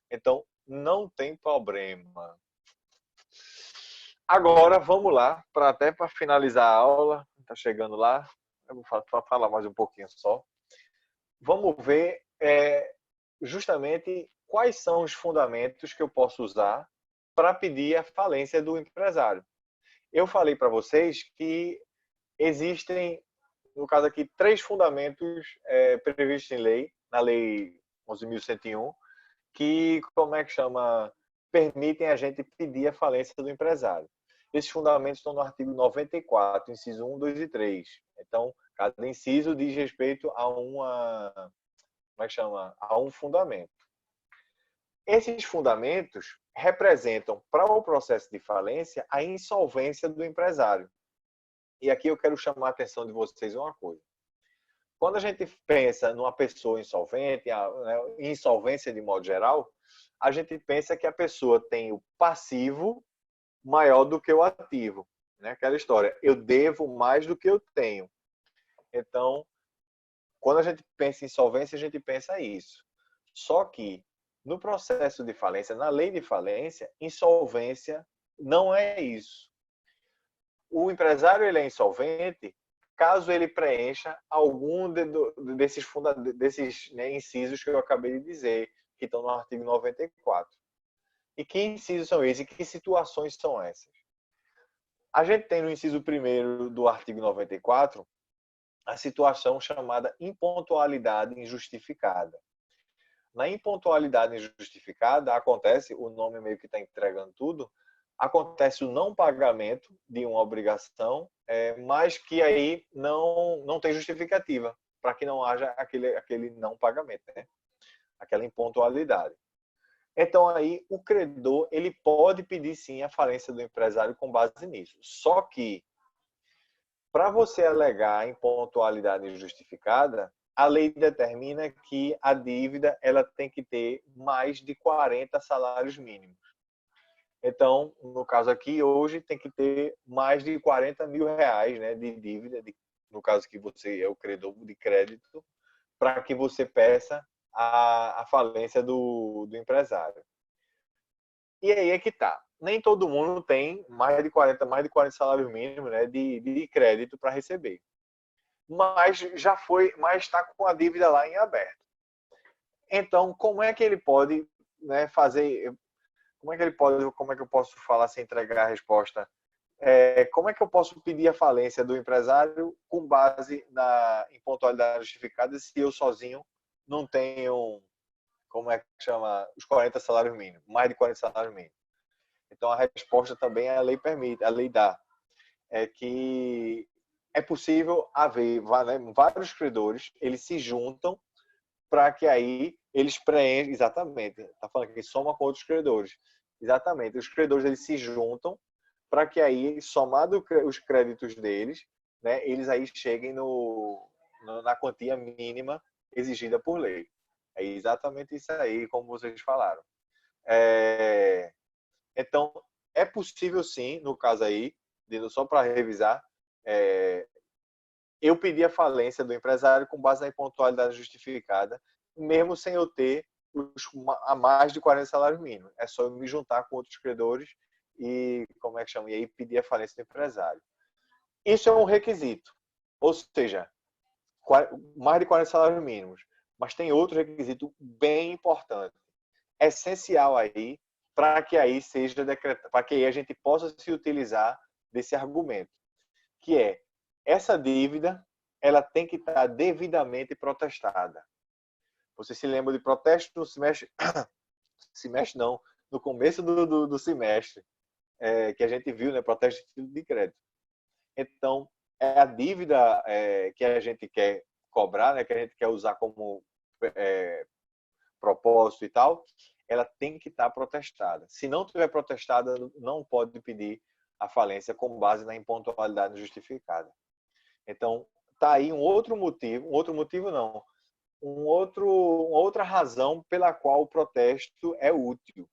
então não tem problema. Agora, vamos lá, até para finalizar a aula, está chegando lá, eu vou falar mais um pouquinho só. Vamos ver justamente quais são os fundamentos que eu posso usar para pedir a falência do empresário. Eu falei para vocês que existem no caso aqui, 3 fundamentos previstos em lei, na Lei 11.101, que, como é que chama, permitem a gente pedir a falência do empresário. Esses fundamentos estão no artigo 94, inciso 1, 2 e 3. Então, cada inciso diz respeito a como é que chama? A um fundamento. Esses fundamentos representam, para o processo de falência, a insolvência do empresário. E aqui eu quero chamar a atenção de vocês uma coisa. Quando a gente pensa numa pessoa insolvente, insolvência de modo geral, a gente pensa que a pessoa tem o passivo maior do que o ativo. Né? Aquela história, eu devo mais do que eu tenho. Então, quando a gente pensa em insolvência, a gente pensa isso. Só que, no processo de falência, na lei de falência, insolvência não é isso. O empresário ele é insolvente caso ele preencha algum desses incisos que eu acabei de dizer, que estão no artigo 94. E que incisos são esses? E que situações são essas? A gente tem no inciso 1º do artigo 94 a situação chamada impontualidade injustificada. Na impontualidade injustificada acontece, o nome meio que está entregando tudo, acontece o não pagamento de uma obrigação, mas que aí não tem justificativa para que não haja aquele não pagamento, né? Aquela impontualidade. Então aí o credor ele pode pedir sim a falência do empresário com base nisso. Só que para você alegar a impontualidade injustificada, a lei determina que a dívida ela tem que ter mais de 40 salários mínimos. Então, no caso aqui, hoje tem que ter mais de 40 mil reais, né, de dívida, no caso que você é o credor de crédito, para que você peça a falência do empresário. E aí é que tá. Nem todo mundo tem mais de 40 salários mínimos, né, de crédito para receber. Mas mas está com a dívida lá em aberto. Então, como é que ele pode, né, fazer? Como é que ele pode? Como é que eu posso falar sem entregar a resposta? Como é que eu posso pedir a falência do empresário com base na impontualidade justificada se eu sozinho não tenho, como é que chama, os 40 salários mínimos, mais de 40 salários mínimos? Então, a resposta também a lei permite, a lei dá, é que é possível haver vários credores, eles se juntam para que aí eles preencham, exatamente, está falando que soma com outros credores, exatamente, os credores eles se juntam para que aí, somado os créditos deles, né, eles aí cheguem na quantia mínima exigida por lei. É exatamente isso aí, como vocês falaram. Então, é possível sim, no caso aí, só para revisar, eu pedi a falência do empresário com base na impontualidade justificada, mesmo sem eu ter a mais de 40 salários mínimos. É só eu me juntar com outros credores e, como é que chama? E aí pedir a falência do empresário. Isso é um requisito. Ou seja, mais de 40 salários mínimos. Mas tem outro requisito bem importante, essencial aí, para que aí seja decretado, para que aí a gente possa se utilizar desse argumento, que é essa dívida ela tem que estar devidamente protestada. Você se lembra de protesto no semestre não, no começo do semestre, que a gente viu, né, protesto de título de crédito. Então, é a dívida que a gente quer cobrar, né, que a gente quer usar como propósito e tal, ela tem que estar protestada. Se não tiver protestada, não pode pedir a falência com base na impontualidade justificada. Então, tá aí um outro motivo não, uma outra razão pela qual o protesto é útil.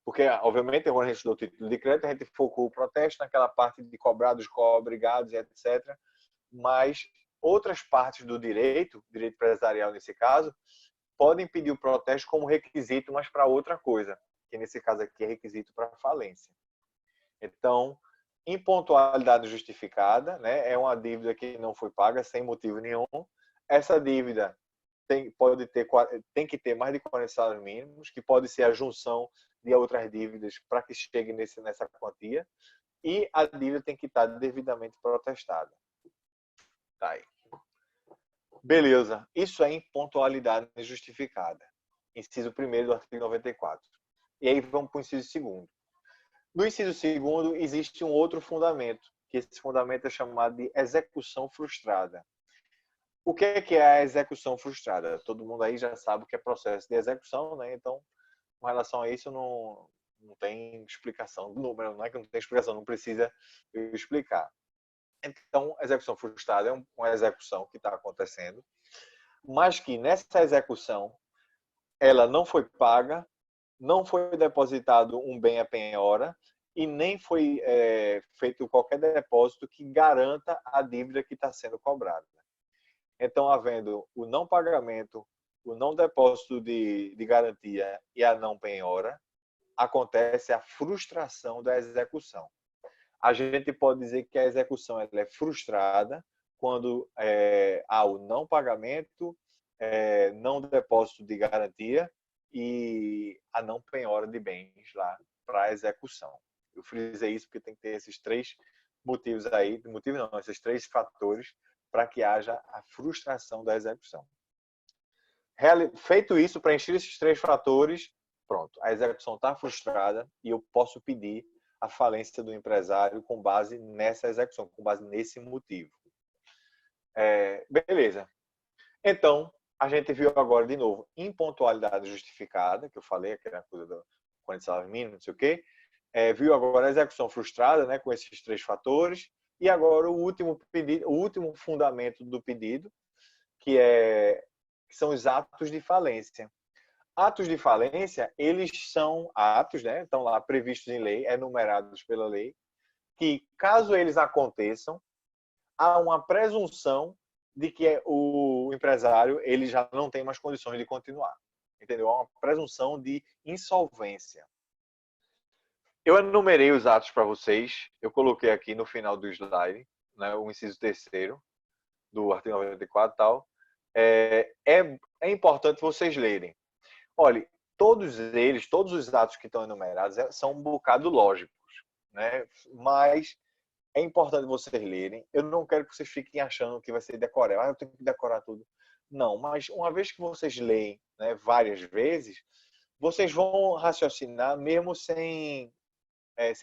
Porque, obviamente, quando a gente estudou o título de crédito, a gente focou o protesto naquela parte de cobrar dos co-obrigados, etc. Mas outras partes do direito empresarial nesse caso, podem pedir o protesto como requisito, mas para outra coisa, que nesse caso aqui é requisito para falência. Então, impontualidade justificada, né, é uma dívida que não foi paga sem motivo nenhum. Essa dívida tem que ter mais de 40 salários mínimos, que pode ser a junção de outras dívidas para que chegue nessa quantia, e a dívida tem que estar devidamente protestada. Tá aí. Beleza. Isso é impontualidade justificada. Inciso 1º do artigo 94. E aí vamos para o inciso 2º. No inciso 2º existe um outro fundamento, que esse fundamento é chamado de execução frustrada. O que é a execução frustrada? Todo mundo aí já sabe o que é processo de execução, né? Então, com relação a isso, não tem explicação do número, não é que não tem explicação, não precisa eu explicar. Então, a execução frustrada é uma execução que está acontecendo, mas que nessa execução ela não foi paga, não foi depositado um bem a penhora e nem foi feito qualquer depósito que garanta a dívida que está sendo cobrada. Então, havendo o não pagamento, o não depósito de garantia e a não penhora, acontece a frustração da execução. A gente pode dizer que a execução ela é frustrada quando há o não pagamento, não depósito de garantia e a não penhora de bens lá para a execução. Eu frisei isso porque tem que ter esses 3 motivos aí, esses 3 fatores para que haja a frustração da execução. Feito isso, preencher esses 3 fatores, pronto, a execução está frustrada e eu posso pedir a falência do empresário com base nessa execução, com base nesse motivo. Beleza. Então, a gente viu agora de novo impontualidade justificada, que eu falei, aquela coisa do 40 salários mínimos, não sei o quê. Viu agora a execução frustrada, né, com esses 3 fatores. E agora o último pedido, o último fundamento do pedido, que são os atos de falência. Atos de falência, eles são atos, né, estão lá previstos em lei, enumerados pela lei, que caso eles aconteçam, há uma presunção de que o empresário ele já não tem mais condições de continuar. Entendeu? Há uma presunção de insolvência. Eu enumerei os atos para vocês, eu coloquei aqui no final do slide, né, o inciso 3º do artigo 94 e tal. É importante vocês lerem. Olha, todos os atos que estão enumerados são um bocado lógicos, né? Mas é importante vocês lerem. Eu não quero que vocês fiquem achando que vai ser decorar. Eu tenho que decorar tudo. Não, mas uma vez que vocês leem, né, várias vezes, vocês vão raciocinar mesmo sem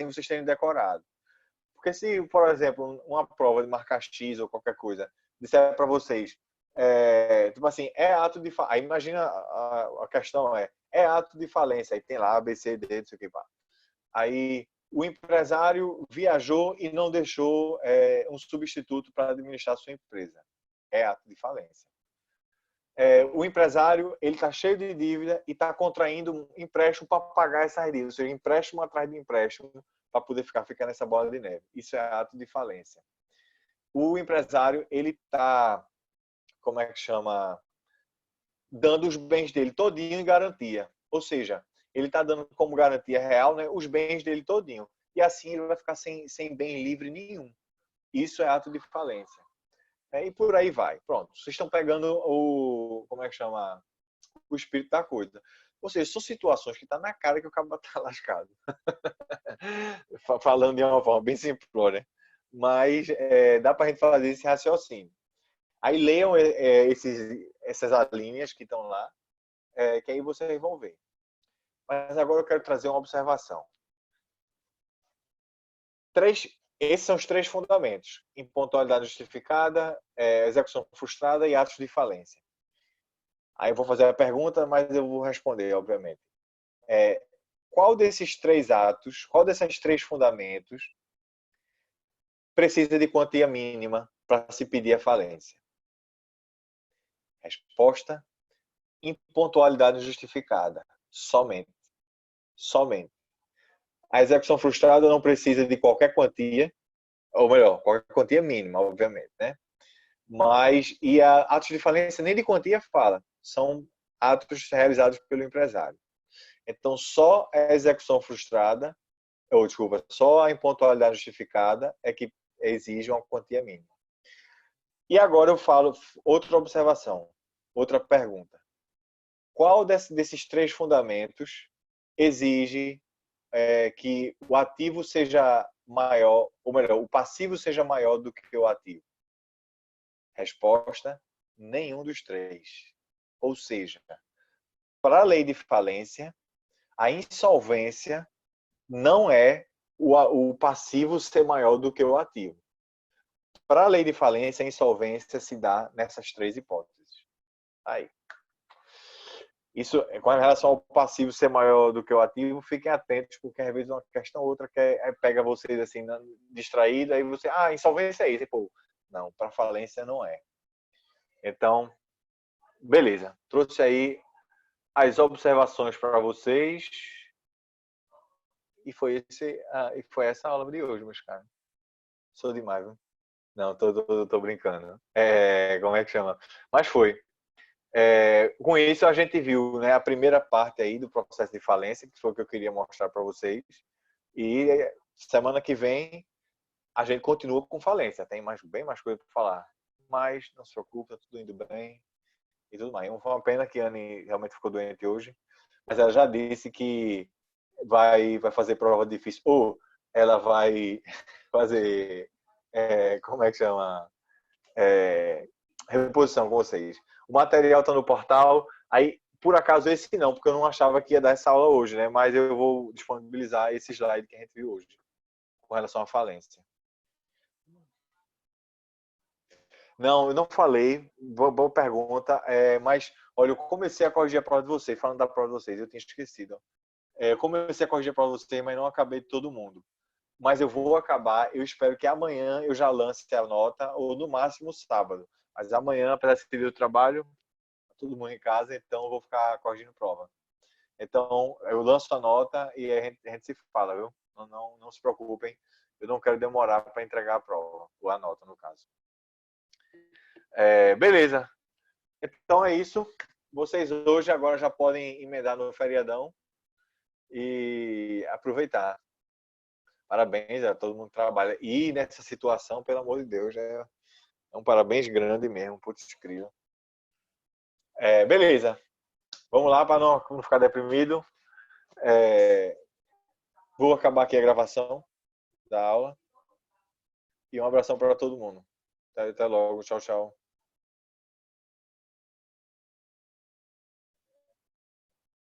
vocês terem decorado. Porque se, por exemplo, uma prova de marcar X ou qualquer coisa, disser para vocês, tipo assim, é ato de falência. Aí imagina a questão é ato de falência. Aí tem lá A, B, C, D, não sei o que. Aí o empresário viajou e não deixou um substituto para administrar sua empresa. É ato de falência. O empresário ele está cheio de dívida e está contraindo um empréstimo para pagar essas dívidas, ou seja, empréstimo atrás de empréstimo para poder ficar nessa bola de neve. Isso é ato de falência. O empresário ele está, como é que chama, dando os bens dele todinho em garantia, ou seja, ele está dando como garantia real, né, os bens dele todinho. E assim ele vai ficar sem bem livre nenhum. Isso é ato de falência. E por aí vai. Pronto. Vocês estão pegando como é que chama? O espírito da coisa. Ou seja, são situações que está na cara que o cara está lascado. Falando de uma forma bem simplória. Mas dá para a gente fazer esse raciocínio. Aí leiam essas alíneas que estão lá, que aí vocês vão ver. Mas agora eu quero trazer uma observação. Esses são os 3 fundamentos: impontualidade justificada, execução frustrada e atos de falência. Aí eu vou fazer a pergunta, mas eu vou responder, obviamente. Qual desses 3 atos, qual desses 3 fundamentos precisa de quantia mínima para se pedir a falência? Resposta: impontualidade justificada. Somente. Somente. A execução frustrada não precisa de qualquer quantia, ou melhor, qualquer quantia mínima, obviamente, né? Mas, atos de falência nem de quantia fala, são atos realizados pelo empresário. Então, só a execução frustrada, só a impontualidade justificada é que exige uma quantia mínima. E agora eu falo outra observação, outra pergunta. Qual desses 3 fundamentos exige que o ativo seja maior, ou melhor, o passivo seja maior do que o ativo? Resposta: nenhum dos três. Ou seja, para a lei de falência, a insolvência não é o passivo ser maior do que o ativo. Para a lei de falência, a insolvência se dá nessas três hipóteses. Aí. Isso, com relação ao passivo ser maior do que o ativo, fiquem atentos, porque às vezes uma questão ou outra pega vocês assim, distraídos, aí você, insolvência é isso. E, pô, não, para falência não é. Então, beleza. Trouxe aí as observações para vocês. E foi essa a aula de hoje, meus caras. Sou demais, viu? Não, tô brincando. Como é que chama? Mas foi. Com isso a gente viu, né, a primeira parte aí do processo de falência, que foi o que eu queria mostrar para vocês. E semana que vem a gente continua com falência. Tem bem mais coisa para falar. Mas não se preocupe, tá tudo indo bem e tudo mais. Foi uma pena que a Anne realmente ficou doente hoje, mas ela já disse que vai fazer prova difícil. Ou ela vai fazer, como é que chama? Reposição com vocês. O material está no portal. Aí, por acaso, esse não, porque eu não achava que ia dar essa aula hoje, né? Mas eu vou disponibilizar esse slide que a gente viu hoje, com relação à falência. Não, eu não falei. Boa pergunta. Mas, olha, eu comecei a corrigir a prova de vocês, falando da prova de vocês, eu tinha esquecido. Eu comecei a corrigir a prova de vocês, mas não acabei de todo mundo. Mas eu vou acabar. Eu espero que amanhã eu já lance a nota, ou no máximo sábado. Mas amanhã, apesar de ser o trabalho, todo mundo em casa, então eu vou ficar corrigindo prova. Então, eu lanço a nota e a gente se fala, viu? Não se preocupem. Eu não quero demorar para entregar a prova, ou a nota, no caso. Beleza. Então é isso. Vocês hoje agora já podem emendar no feriadão e aproveitar. Parabéns a todo mundo que trabalha. E nessa situação, pelo amor de Deus, é um parabéns grande mesmo, putz, incrível. Beleza. Vamos lá para não ficar deprimido. Vou acabar aqui a gravação da aula. E um abração para todo mundo. Até logo. Tchau, tchau.